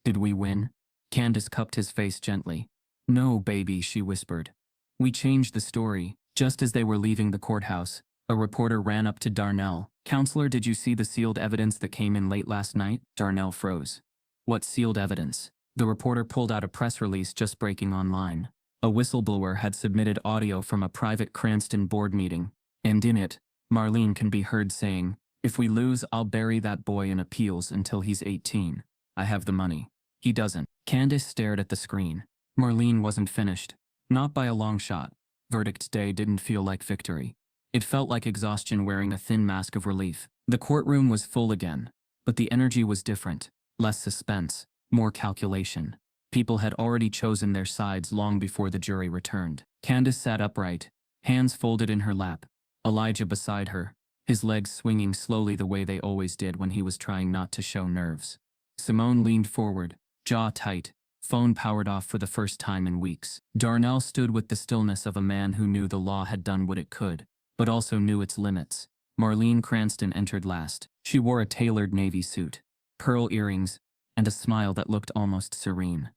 Did we win? Candace cupped his face gently. No, baby, she whispered. We changed the story. Just as they were leaving the courthouse, a reporter ran up to Darnell. Counselor, did you see the sealed evidence that came in late last night? Darnell froze. What sealed evidence? The reporter pulled out a press release just breaking online. A whistleblower had submitted audio from a private Cranston board meeting, and in it, Marlene can be heard saying, "If we lose, I'll bury that boy in appeals until he's 18. I have the money." He doesn't. Candace stared at the screen. Marlene wasn't finished. Not by a long shot. Verdict day didn't feel like victory. It felt like exhaustion wearing a thin mask of relief. The courtroom was full again, but the energy was different. Less suspense, more calculation. People had already chosen their sides long before the jury returned. Candace sat upright, hands folded in her lap. Elijah beside her, his legs swinging slowly the way they always did when he was trying not to show nerves. Simone leaned forward, jaw tight, phone powered off for the first time in weeks. Darnell stood with the stillness of a man who knew the law had done what it could, but also knew its limits. Marlene Cranston entered last. She wore a tailored navy suit, pearl earrings, and a smile that looked almost serene.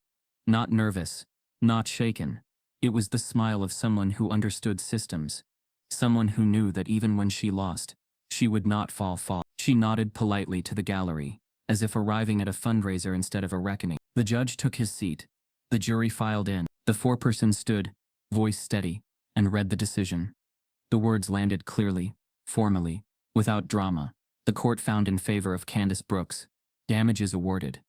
Not nervous, not shaken. It was the smile of someone who understood systems. Someone who knew that even when she lost, she would not fall. She nodded politely to the gallery, as if arriving at a fundraiser instead of a reckoning. The judge took his seat. The jury filed in. The foreperson stood, voice steady, and read the decision. The words landed clearly, formally, without drama. The court found in favor of Candace Brooks. Damages awarded.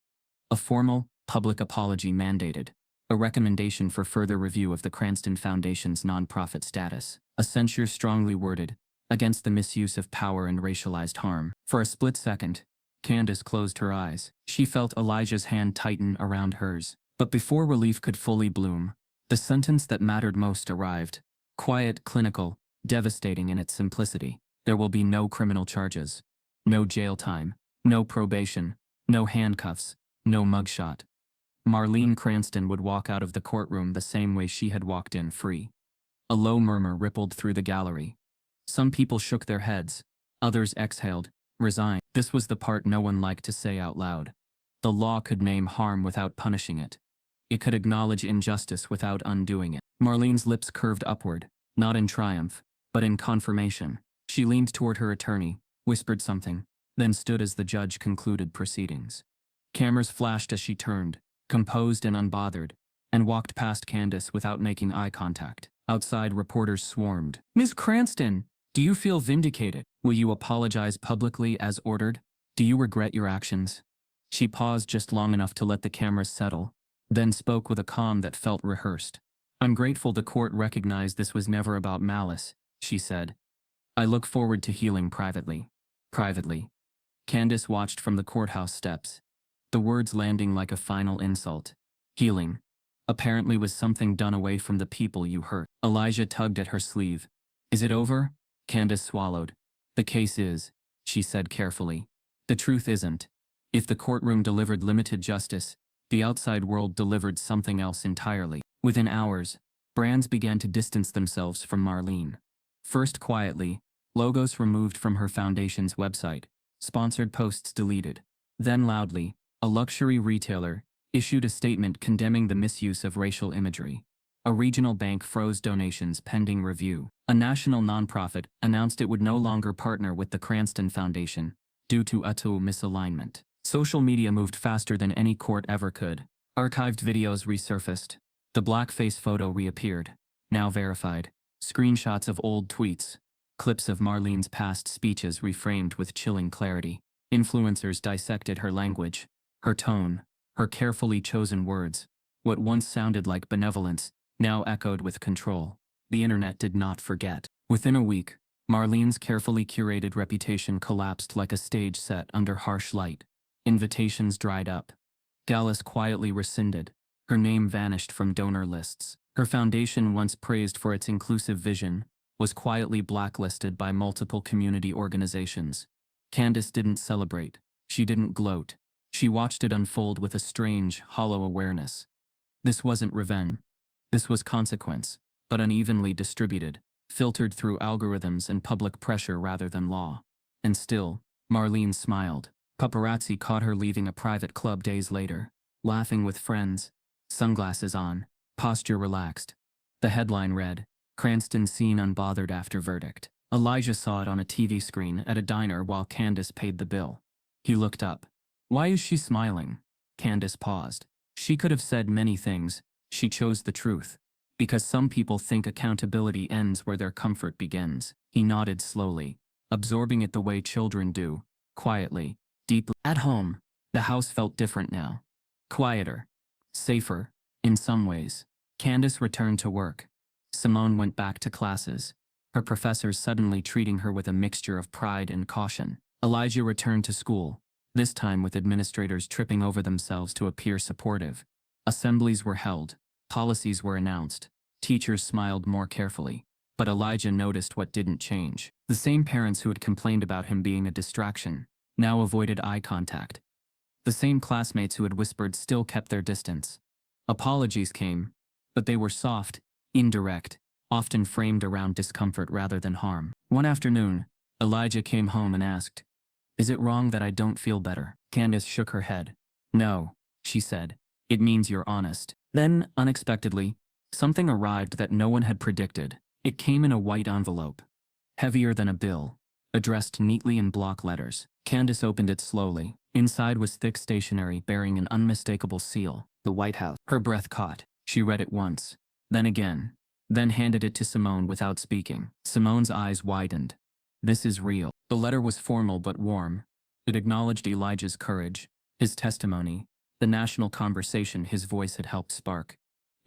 A formal, public apology mandated. A recommendation for further review of the Cranston Foundation's nonprofit status. A censure strongly worded, against the misuse of power and racialized harm. For a split second, Candace closed her eyes. She felt Elijah's hand tighten around hers. But before relief could fully bloom, the sentence that mattered most arrived. Quiet, clinical, devastating in its simplicity. There will be no criminal charges. No jail time. No probation. No handcuffs. No mugshot. Marlene Cranston would walk out of the courtroom the same way she had walked in, free. A low murmur rippled through the gallery. Some people shook their heads. Others exhaled, resigned. This was the part no one liked to say out loud. The law could name harm without punishing it. It could acknowledge injustice without undoing it. Marlene's lips curved upward, not in triumph, but in confirmation. She leaned toward her attorney, whispered something, then stood as the judge concluded proceedings. Cameras flashed as she turned, composed and unbothered, and walked past Candace without making eye contact. Outside, reporters swarmed. "Ms. Cranston, do you feel vindicated? Will you apologize publicly as ordered? Do you regret your actions?" She paused just long enough to let the cameras settle, then spoke with a calm that felt rehearsed. "I'm grateful the court recognized this was never about malice," she said. "I look forward to healing privately." Privately. Candace watched from the courthouse steps, the words landing like a final insult. Healing. Apparently was something done away from the people you hurt. Elijah tugged at her sleeve. "Is it over?" Candace swallowed. "The case is," she said carefully. "The truth isn't. If the courtroom delivered limited justice, the outside world delivered something else entirely." Within hours, brands began to distance themselves from Marlene. First quietly, logos removed from her foundation's website, sponsored posts deleted. Then loudly, a luxury retailer issued a statement condemning the misuse of racial imagery. A regional bank froze donations pending review. A national nonprofit announced it would no longer partner with the Cranston Foundation due to utter misalignment. Social media moved faster than any court ever could. Archived videos resurfaced. The blackface photo reappeared, now verified. Screenshots of old tweets. Clips of Marlene's past speeches reframed with chilling clarity. Influencers dissected her language, her tone, her carefully chosen words. What once sounded like benevolence now echoed with control. The internet did not forget. Within a week, Marlene's carefully curated reputation collapsed like a stage set under harsh light. Invitations dried up. Galas quietly rescinded. Her name vanished from donor lists. Her foundation, once praised for its inclusive vision, was quietly blacklisted by multiple community organizations. Candace didn't celebrate. She didn't gloat. She watched it unfold with a strange, hollow awareness. This wasn't revenge. This was consequence, but unevenly distributed, filtered through algorithms and public pressure rather than law. And still, Marlene smiled. Paparazzi caught her leaving a private club days later, laughing with friends, sunglasses on, posture relaxed. The headline read, "Cranston seen unbothered after verdict." Elijah saw it on a TV screen at a diner while Candace paid the bill. He looked up. "Why is she smiling?" Candace paused. She could have said many things. She chose the truth. Because some people think accountability ends where their comfort begins. He nodded slowly, absorbing it the way children do, quietly, deeply. At home, the house felt different now. Quieter. Safer, in some ways. Candace returned to work. Simone went back to classes, her professors suddenly treating her with a mixture of pride and caution. Elijah returned to school, this time with administrators tripping over themselves to appear supportive. Assemblies were held, policies were announced, teachers smiled more carefully. But Elijah noticed what didn't change. The same parents who had complained about him being a distraction now avoided eye contact. The same classmates who had whispered still kept their distance. Apologies came, but they were soft, indirect, often framed around discomfort rather than harm. One afternoon, Elijah came home and asked, "Is it wrong that I don't feel better?" Candace shook her head. "No," she said. "It means you're honest." Then, unexpectedly, something arrived that no one had predicted. It came in a white envelope, heavier than a bill, addressed neatly in block letters. Candace opened it slowly. Inside was thick stationery bearing an unmistakable seal, the White House. Her breath caught. She read it once, then again, then handed it to Simone without speaking. Simone's eyes widened. "This is real." The letter was formal but warm. It acknowledged Elijah's courage, his testimony, the national conversation his voice had helped spark.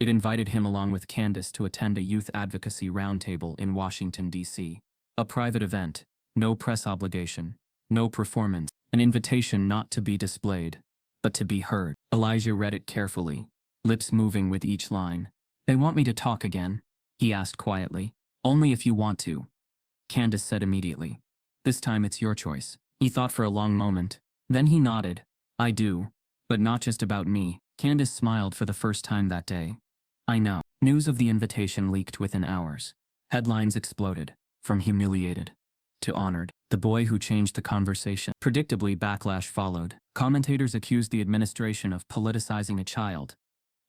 It invited him along with Candace to attend a youth advocacy roundtable in Washington, D.C. A private event, no press obligation, no performance, an invitation not to be displayed, but to be heard. Elijah read it carefully, lips moving with each line. "They want me to talk again?" he asked quietly. "Only if you want to," Candace said immediately. "This time it's your choice." He thought for a long moment. Then he nodded. "I do, but not just about me." Candace smiled for the first time that day. "I know." News of the invitation leaked within hours. Headlines exploded, from humiliated to honored. The boy who changed the conversation. Predictably, backlash followed. Commentators accused the administration of politicizing a child.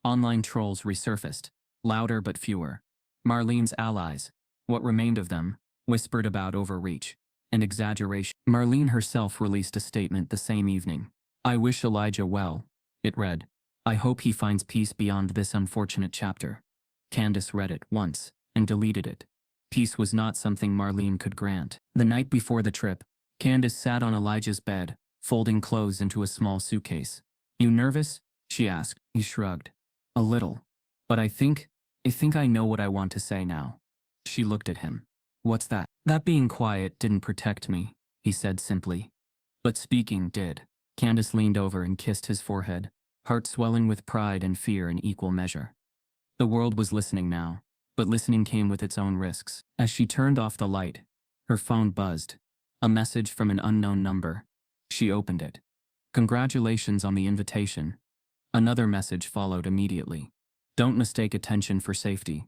Online trolls resurfaced, louder but fewer. Marlene's allies, what remained of them, whispered about overreach and exaggeration. Marlene herself released a statement the same evening. "I wish Elijah well," it read. "I hope he finds peace beyond this unfortunate chapter." Candace read it once and deleted it. Peace was not something Marlene could grant. The night before the trip, Candace sat on Elijah's bed, folding clothes into a small suitcase. "You nervous?" she asked. He shrugged. "A little. But I think I know what I want to say now." She looked at him. "What's that?" "That being quiet didn't protect me," he said simply. "But speaking did." Candace leaned over and kissed his forehead, heart swelling with pride and fear in equal measure. The world was listening now, but listening came with its own risks. As she turned off the light, her phone buzzed. A message from an unknown number. She opened it. "Congratulations on the invitation." Another message followed immediately. "Don't mistake attention for safety."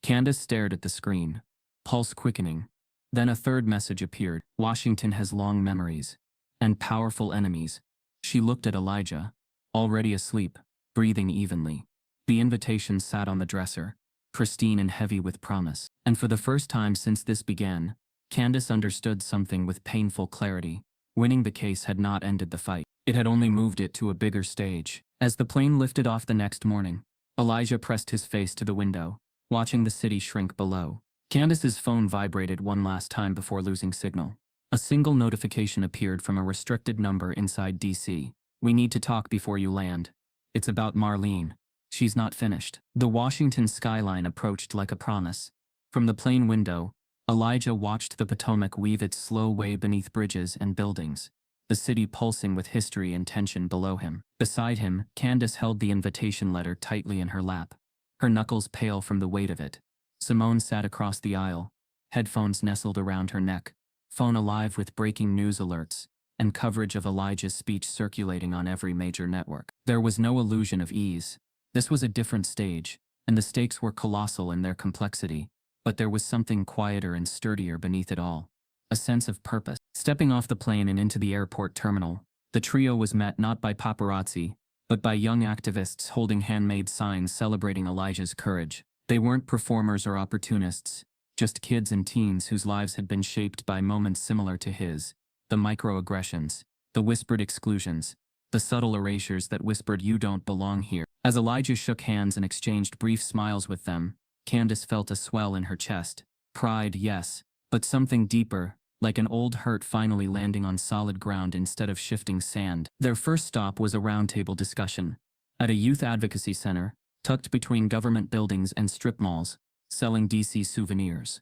Candace stared at the screen, pulse quickening. Then a third message appeared. "Washington has long memories and powerful enemies." She looked at Elijah, already asleep, breathing evenly. The invitation sat on the dresser, pristine and heavy with promise. And for the first time since this began, Candace understood something with painful clarity. Winning the case had not ended the fight. It had only moved it to a bigger stage. As the plane lifted off the next morning, Elijah pressed his face to the window, watching the city shrink below. Candace's phone vibrated one last time before losing signal. A single notification appeared from a restricted number inside DC. "We need to talk before you land. It's about Marlene. She's not finished." The Washington skyline approached like a promise. From the plane window, Elijah watched the Potomac weave its slow way beneath bridges and buildings, the city pulsing with history and tension below him. Beside him, Candace held the invitation letter tightly in her lap, her knuckles pale from the weight of it. Simone sat across the aisle, headphones nestled around her neck, phone alive with breaking news alerts and coverage of Elijah's speech circulating on every major network. There was no illusion of ease, This was a different stage, and the stakes were colossal in their complexity, but there was something quieter and sturdier beneath it all. A sense of purpose. Stepping off the plane and into the airport terminal, the trio was met not by paparazzi, but by young activists holding handmade signs celebrating Elijah's courage. They weren't performers or opportunists, just kids and teens whose lives had been shaped by moments similar to his. The microaggressions, the whispered exclusions, the subtle erasures that whispered "you don't belong here." As Elijah shook hands and exchanged brief smiles with them, Candace felt a swell in her chest. Pride, yes, but something deeper, like an old hurt finally landing on solid ground instead of shifting sand. Their first stop was a roundtable discussion at a youth advocacy center, tucked between government buildings and strip malls, selling DC souvenirs.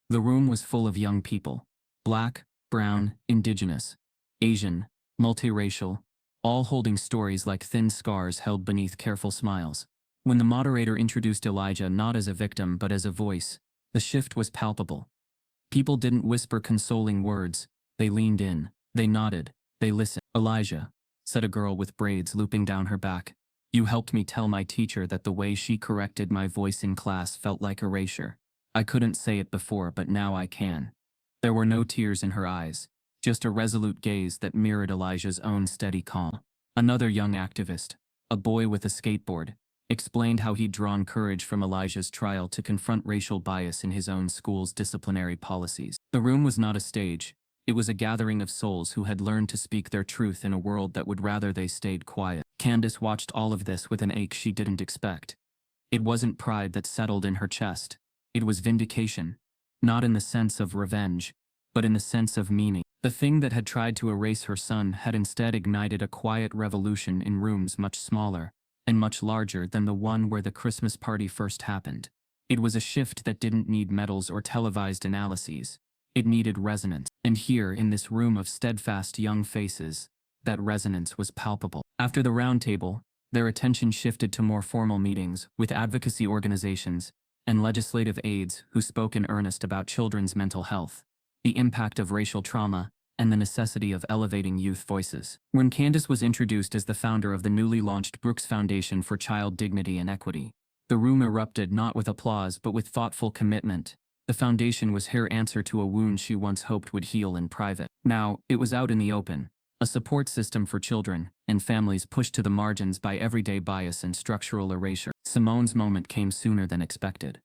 The room was full of young people, black, brown, indigenous, Asian, multiracial, all holding stories like thin scars held beneath careful smiles. When the moderator introduced Elijah not as a victim but as a voice, the shift was palpable. People didn't whisper consoling words, they leaned in, they nodded, they listened. "Elijah," said a girl with braids looping down her back, "you helped me tell my teacher that the way she corrected my voice in class felt like erasure. I couldn't say it before, but now I can." There were no tears in her eyes, just a resolute gaze that mirrored Elijah's own steady calm. Another young activist, a boy with a skateboard, explained how he'd drawn courage from Elijah's trial to confront racial bias in his own school's disciplinary policies. The room was not a stage, it was a gathering of souls who had learned to speak their truth in a world that would rather they stayed quiet. Candace watched all of this with an ache she didn't expect. It wasn't pride that settled in her chest, it was vindication, not in the sense of revenge, but in the sense of meaning. The thing that had tried to erase her son had instead ignited a quiet revolution in rooms much smaller and much larger than the one where the Christmas party first happened. It was a shift that didn't need medals or televised analyses. It needed resonance. And here, in this room of steadfast young faces, that resonance was palpable. After the roundtable, their attention shifted to more formal meetings with advocacy organizations and legislative aides who spoke in earnest about children's mental health, the impact of racial trauma, and the necessity of elevating youth voices. When Candace was introduced as the founder of the newly launched Brooks Foundation for Child Dignity and Equity, the room erupted not with applause but with thoughtful commitment. The foundation was her answer to a wound she once hoped would heal in private. Now, it was out in the open, a support system for children and families pushed to the margins by everyday bias and structural erasure. Simone's moment came sooner than expected.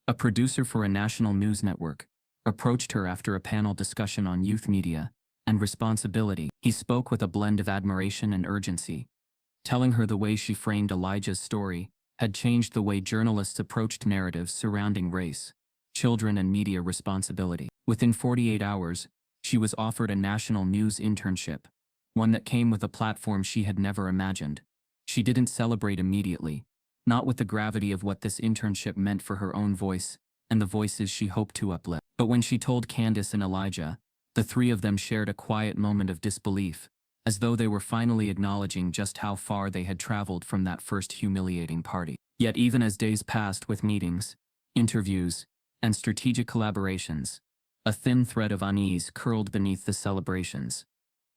A producer for a national news network approached her after a panel discussion on youth media and responsibility. He spoke with a blend of admiration and urgency, telling her the way she framed Elijah's story had changed the way journalists approached narratives surrounding race, children, and media responsibility. Within 48 hours, she was offered a national news internship, one that came with a platform she had never imagined. She didn't celebrate immediately, not with the gravity of what this internship meant for her own voice and the voices she hoped to uplift. But when she told Candace and Elijah, the three of them shared a quiet moment of disbelief, as though they were finally acknowledging just how far they had traveled from that first humiliating party. Yet even as days passed with meetings, interviews, and strategic collaborations, a thin thread of unease curled beneath the celebrations.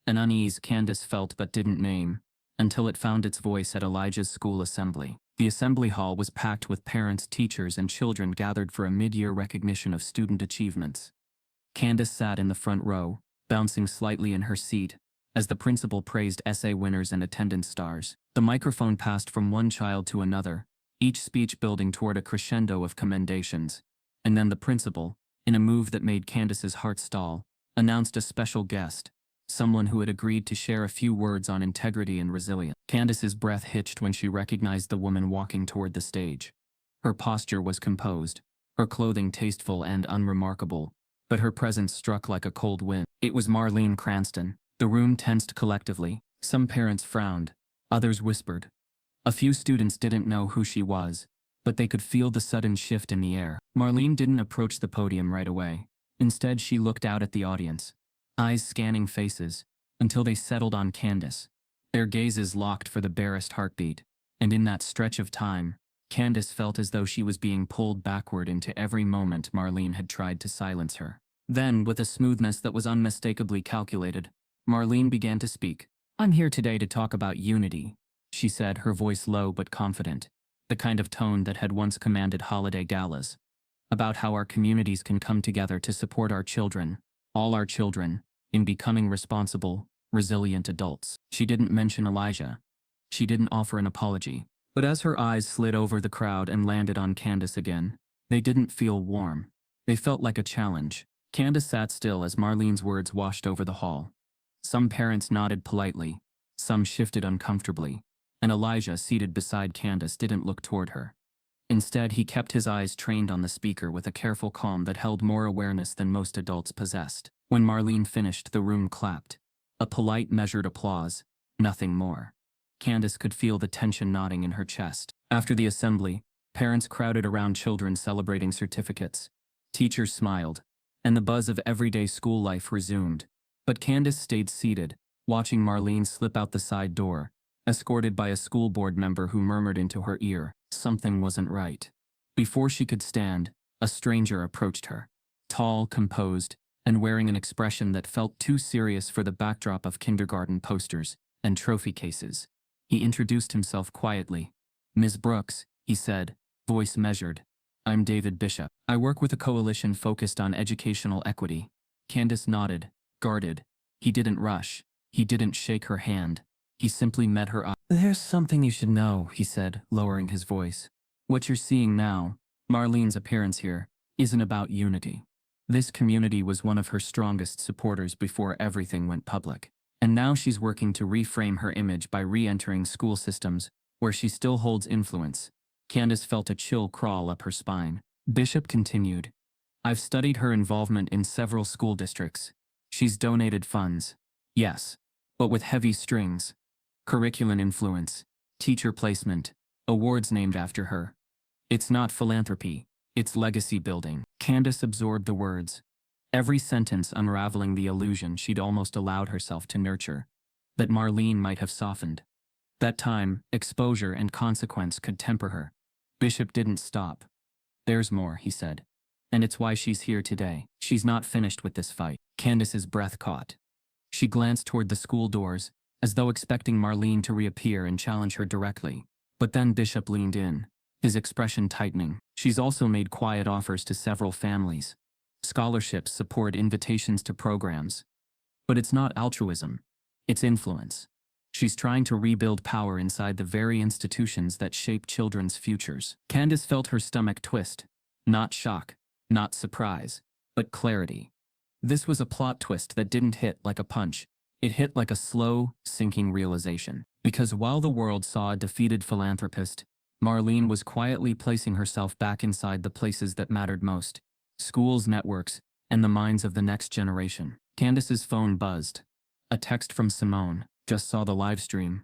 An unease Candace felt but didn't name, until it found its voice at Elijah's school assembly. The assembly hall was packed with parents, teachers, and children gathered for a mid-year recognition of student achievements. Candace sat in the front row, bouncing slightly in her seat, as the principal praised essay winners and attendance stars. The microphone passed from one child to another, each speech building toward a crescendo of commendations. And then the principal, in a move that made Candace's heart stall, announced a special guest, someone who had agreed to share a few words on integrity and resilience. Candace's breath hitched when she recognized the woman walking toward the stage. Her posture was composed, her clothing tasteful and unremarkable, but her presence struck like a cold wind. It was Marlene Cranston. The room tensed collectively. Some parents frowned, others whispered. A few students didn't know who she was, but they could feel the sudden shift in the air. Marlene didn't approach the podium right away. Instead, she looked out at the audience, eyes scanning faces, until they settled on Candace. Their gazes locked for the barest heartbeat, and in that stretch of time, Candace felt as though she was being pulled backward into every moment Marlene had tried to silence her. Then, with a smoothness that was unmistakably calculated, Marlene began to speak. "I'm here today to talk about unity, she said, her voice low but confident, the kind of tone that had once commanded holiday galas. About how our communities can come together to support our children, all our children, in becoming responsible, resilient adults. She didn't mention Elijah. She didn't offer an apology. But as her eyes slid over the crowd and landed on Candace again, they didn't feel warm. They felt like a challenge. Candace sat still as Marlene's words washed over the hall. Some parents nodded politely, some shifted uncomfortably, and Elijah, seated beside Candace, didn't look toward her. Instead, he kept his eyes trained on the speaker with a careful calm that held more awareness than most adults possessed. When Marlene finished, the room clapped. A polite, measured applause, nothing more. Candace could feel the tension knotting in her chest. After the assembly, parents crowded around children celebrating certificates. Teachers smiled, and the buzz of everyday school life resumed. But Candace stayed seated, watching Marlene slip out the side door, escorted by a school board member who murmured into her ear, something wasn't right. Before she could stand, a stranger approached her. Tall, composed, and wearing an expression that felt too serious for the backdrop of kindergarten posters and trophy cases. He introduced himself quietly. "Ms. Brooks," he said, voice measured. "I'm David Bishop. I work with a coalition focused on educational equity." Candace nodded, guarded. He didn't rush. He didn't shake her hand. He simply met her eye. "There's something you should know," he said, lowering his voice. "What you're seeing now, Marlene's appearance here, isn't about unity. This community was one of her strongest supporters before everything went public. And now she's working to reframe her image by re-entering school systems, where she still holds influence." Candace felt a chill crawl up her spine. Bishop continued, "I've studied her involvement in several school districts. She's donated funds. Yes, but with heavy strings. Curriculum influence, teacher placement, awards named after her. It's not philanthropy, it's legacy building." Candace absorbed the words, every sentence unraveling the illusion she'd almost allowed herself to nurture, that Marlene might have softened. That time, exposure, and consequence could temper her. Bishop didn't stop. "There's more," he said. "And it's why she's here today. She's not finished with this fight." Candace's breath caught. She glanced toward the school doors, as though expecting Marlene to reappear and challenge her directly. But then Bishop leaned in, his expression tightening. "She's also made quiet offers to several families. Scholarships, support, invitations to programs. But it's not altruism. It's influence. She's trying to rebuild power inside the very institutions that shape children's futures." Candace felt her stomach twist. Not shock, not surprise, but clarity. This was a plot twist that didn't hit like a punch. It hit like a slow, sinking realization. Because while the world saw a defeated philanthropist, Marlene was quietly placing herself back inside the places that mattered most. Schools, networks, and the minds of the next generation. Candace's phone buzzed. A text from Simone. "Just saw the live stream.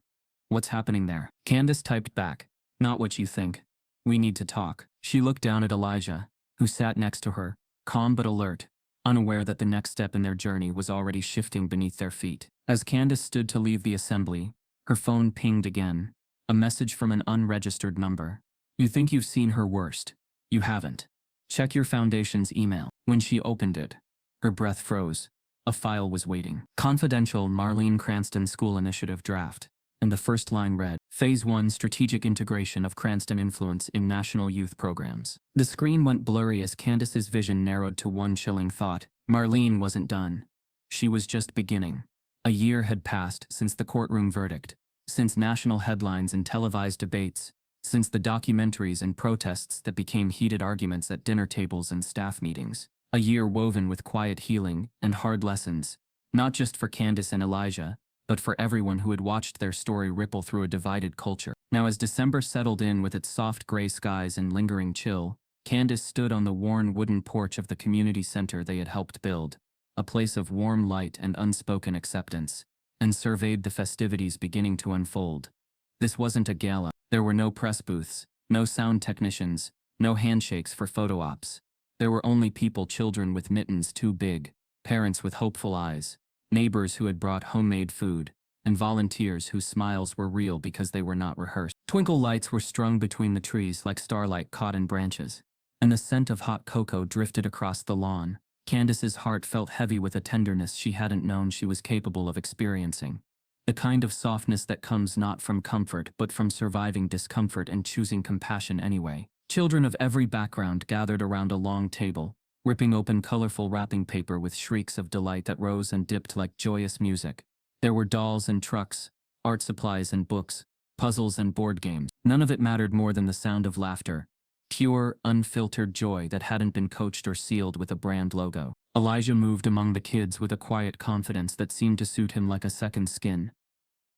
What's happening there?" Candace typed back, "Not what you think. We need to talk." She looked down at Elijah, who sat next to her, calm but alert, unaware that the next step in their journey was already shifting beneath their feet. As Candace stood to leave the assembly, her phone pinged again. A message from an unregistered number. "You think you've seen her worst. You haven't. Check your foundation's email." When she opened it, her breath froze. A file was waiting. "Confidential Marlene Cranston School Initiative Draft." And the first line read, "Phase 1 Strategic Integration of Cranston Influence in National Youth Programs." The screen went blurry as Candace's vision narrowed to one chilling thought. Marlene wasn't done. She was just beginning. A year had passed since the courtroom verdict, since national headlines and televised debates, since the documentaries and protests that became heated arguments at dinner tables and staff meetings. A year woven with quiet healing and hard lessons, not just for Candace and Elijah, but for everyone who had watched their story ripple through a divided culture. Now, as December settled in with its soft gray skies and lingering chill, Candace stood on the worn wooden porch of the community center they had helped build, a place of warm light and unspoken acceptance, and surveyed the festivities beginning to unfold. This wasn't a gala. There were no press booths, no sound technicians, no handshakes for photo ops. There were only people, children with mittens too big, parents with hopeful eyes, neighbors who had brought homemade food, and volunteers whose smiles were real because they were not rehearsed. Twinkle lights were strung between the trees like starlight caught in branches, and the scent of hot cocoa drifted across the lawn. Candace's heart felt heavy with a tenderness she hadn't known she was capable of experiencing. The kind of softness that comes not from comfort but from surviving discomfort and choosing compassion anyway. Children of every background gathered around a long table, ripping open colorful wrapping paper with shrieks of delight that rose and dipped like joyous music. There were dolls and trucks, art supplies and books, puzzles and board games. None of it mattered more than the sound of laughter, pure, unfiltered joy that hadn't been coached or sealed with a brand logo. Elijah moved among the kids with a quiet confidence that seemed to suit him like a second skin.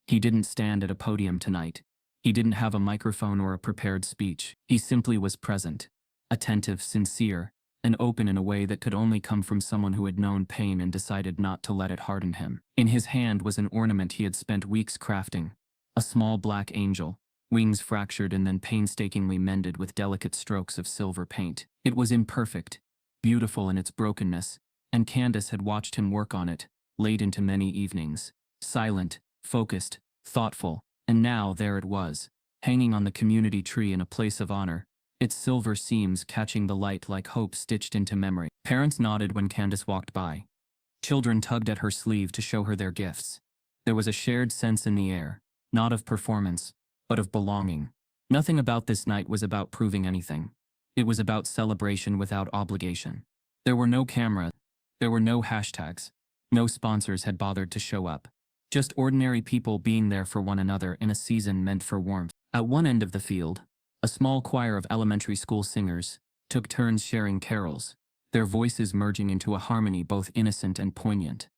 He didn't stand at a podium tonight. He didn't have a microphone or a prepared speech. He simply was present, attentive, sincere, and open in a way that could only come from someone who had known pain and decided not to let it harden him. In his hand was an ornament he had spent weeks crafting, a small black angel, wings fractured and then painstakingly mended with delicate strokes of silver paint. It was imperfect, beautiful in its brokenness, and Candace had watched him work on it, late into many evenings, silent, focused, thoughtful, and now there it was, hanging on the community tree in a place of honor, its silver seams catching the light like hope stitched into memory. Parents nodded when Candace walked by. Children tugged at her sleeve to show her their gifts. There was a shared sense in the air, not of performance, but of belonging. Nothing about this night was about proving anything. It was about celebration without obligation. There were no cameras. There were no hashtags. No sponsors had bothered to show up. Just ordinary people being there for one another in a season meant for warmth. At one end of the field, a small choir of elementary school singers took turns sharing carols, their voices merging into a harmony both innocent and poignant.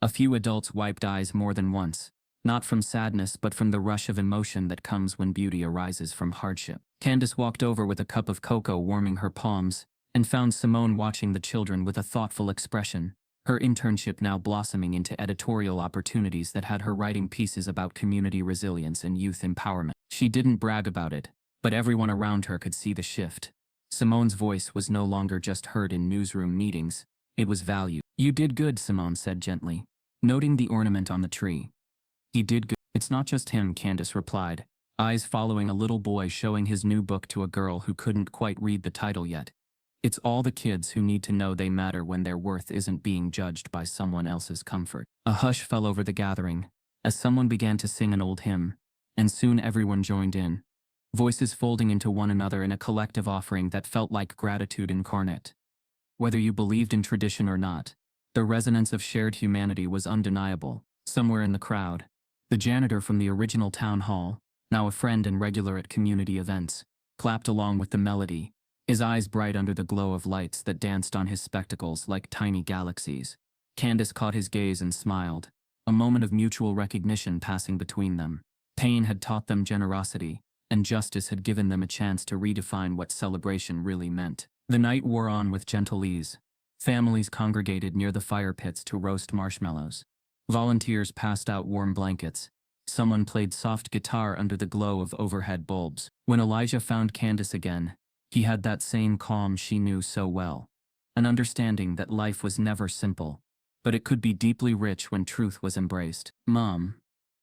A few adults wiped eyes more than once, not from sadness but from the rush of emotion that comes when beauty arises from hardship. Candace walked over with a cup of cocoa warming her palms, and found Simone watching the children with a thoughtful expression, her internship now blossoming into editorial opportunities that had her writing pieces about community resilience and youth empowerment. She didn't brag about it, but everyone around her could see the shift. Simone's voice was no longer just heard in newsroom meetings, it was valued. "You did good," Simone said gently, noting the ornament on the tree. "He did good." "It's not just him," Candace replied, eyes following a little boy showing his new book to a girl who couldn't quite read the title yet. "It's all the kids who need to know they matter when their worth isn't being judged by someone else's comfort." A hush fell over the gathering, as someone began to sing an old hymn, and soon everyone joined in, voices folding into one another in a collective offering that felt like gratitude incarnate. Whether you believed in tradition or not, the resonance of shared humanity was undeniable. Somewhere in the crowd, the janitor from the original town hall, now a friend and regular at community events, clapped along with the melody, his eyes bright under the glow of lights that danced on his spectacles like tiny galaxies. Candace caught his gaze and smiled, a moment of mutual recognition passing between them. Pain had taught them generosity, and justice had given them a chance to redefine what celebration really meant. The night wore on with gentle ease. Families congregated near the fire pits to roast marshmallows. Volunteers passed out warm blankets. Someone played soft guitar under the glow of overhead bulbs. When Elijah found Candace again, he had that same calm she knew so well. An understanding that life was never simple, but it could be deeply rich when truth was embraced. "Mom,"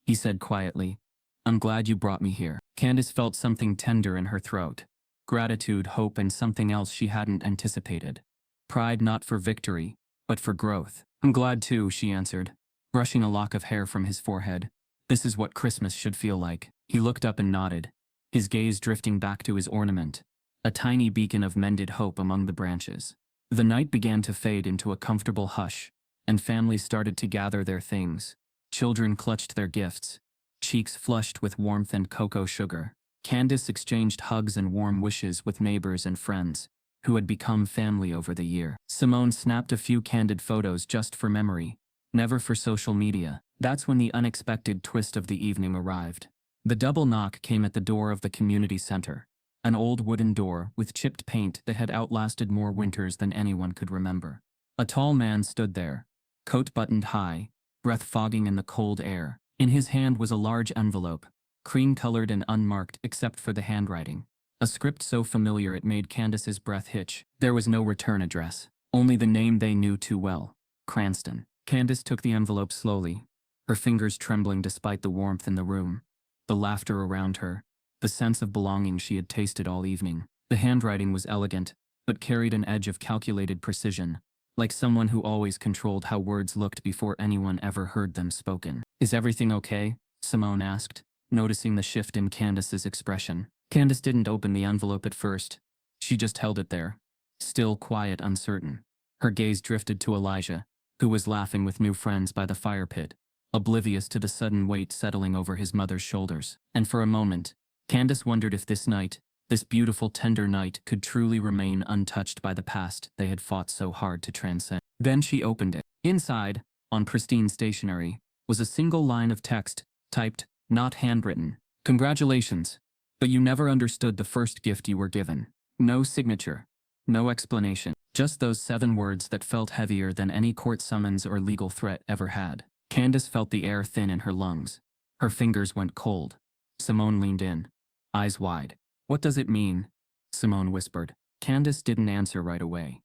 he said quietly, "I'm glad you brought me here." Candace felt something tender in her throat. Gratitude, hope, and something else she hadn't anticipated. Pride not for victory, but for growth. "I'm glad too," she answered, brushing a lock of hair from his forehead. "This is what Christmas should feel like." He looked up and nodded, his gaze drifting back to his ornament, a tiny beacon of mended hope among the branches. The night began to fade into a comfortable hush, and families started to gather their things. Children clutched their gifts, cheeks flushed with warmth and cocoa sugar. Candace exchanged hugs and warm wishes with neighbors and friends, who had become family over the year. Simone snapped a few candid photos just for memory, never for social media. That's when the unexpected twist of the evening arrived. The double knock came at the door of the community center. An old wooden door with chipped paint that had outlasted more winters than anyone could remember. A tall man stood there, coat buttoned high, breath fogging in the cold air. In his hand was a large envelope, cream-colored and unmarked except for the handwriting. A script so familiar it made Candace's breath hitch. There was no return address, only the name they knew too well, Cranston. Candace took the envelope slowly, her fingers trembling despite the warmth in the room, the laughter around her, the sense of belonging she had tasted all evening. The handwriting was elegant, but carried an edge of calculated precision, like someone who always controlled how words looked before anyone ever heard them spoken. Is everything okay? Simone asked, noticing the shift in Candace's expression. Candace didn't open the envelope at first. She just held it there, still quiet, uncertain. Her gaze drifted to Elijah, who was laughing with new friends by the fire pit, oblivious to the sudden weight settling over his mother's shoulders. And for a moment, Candace wondered if this night, this beautiful, tender night, could truly remain untouched by the past they had fought so hard to transcend. Then she opened it. Inside, on pristine stationery, was a single line of text, typed, not handwritten. Congratulations, but you never understood the first gift you were given. No signature, no explanation, just those 7 words that felt heavier than any court summons or legal threat ever had. Candace felt the air thin in her lungs. Her fingers went cold. Simone leaned in, eyes wide. What does it mean? Simone whispered. Candace didn't answer right away.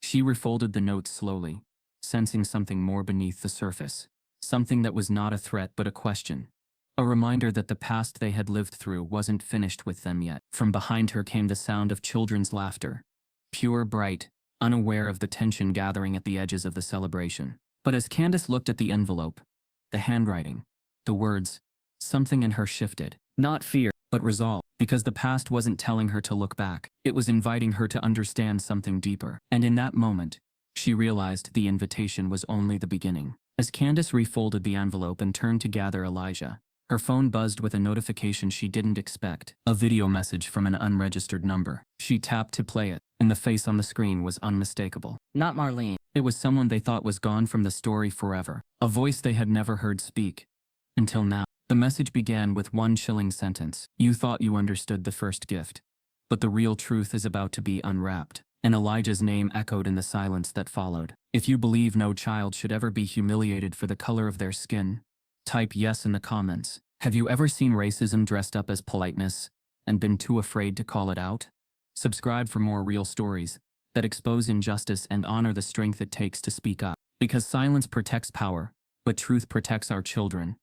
She refolded the note slowly, sensing something more beneath the surface. Something that was not a threat but a question. A reminder that the past they had lived through wasn't finished with them yet. From behind her came the sound of children's laughter. Pure, bright, unaware of the tension gathering at the edges of the celebration. But as Candace looked at the envelope, the handwriting, the words, something in her shifted. Not fear, but resolve. Because the past wasn't telling her to look back. It was inviting her to understand something deeper. And in that moment, she realized the invitation was only the beginning. As Candace refolded the envelope and turned to gather Elijah, her phone buzzed with a notification she didn't expect. A video message from an unregistered number. She tapped to play it, and the face on the screen was unmistakable. Not Marlene. It was someone they thought was gone from the story forever. A voice they had never heard speak. Until now. The message began with one chilling sentence. You thought you understood the first gift, but the real truth is about to be unwrapped. And Elijah's name echoed in the silence that followed. If you believe no child should ever be humiliated for the color of their skin, type yes in the comments. Have you ever seen racism dressed up as politeness and been too afraid to call it out? Subscribe for more real stories that expose injustice and honor the strength it takes to speak up. Because silence protects power, but truth protects our children.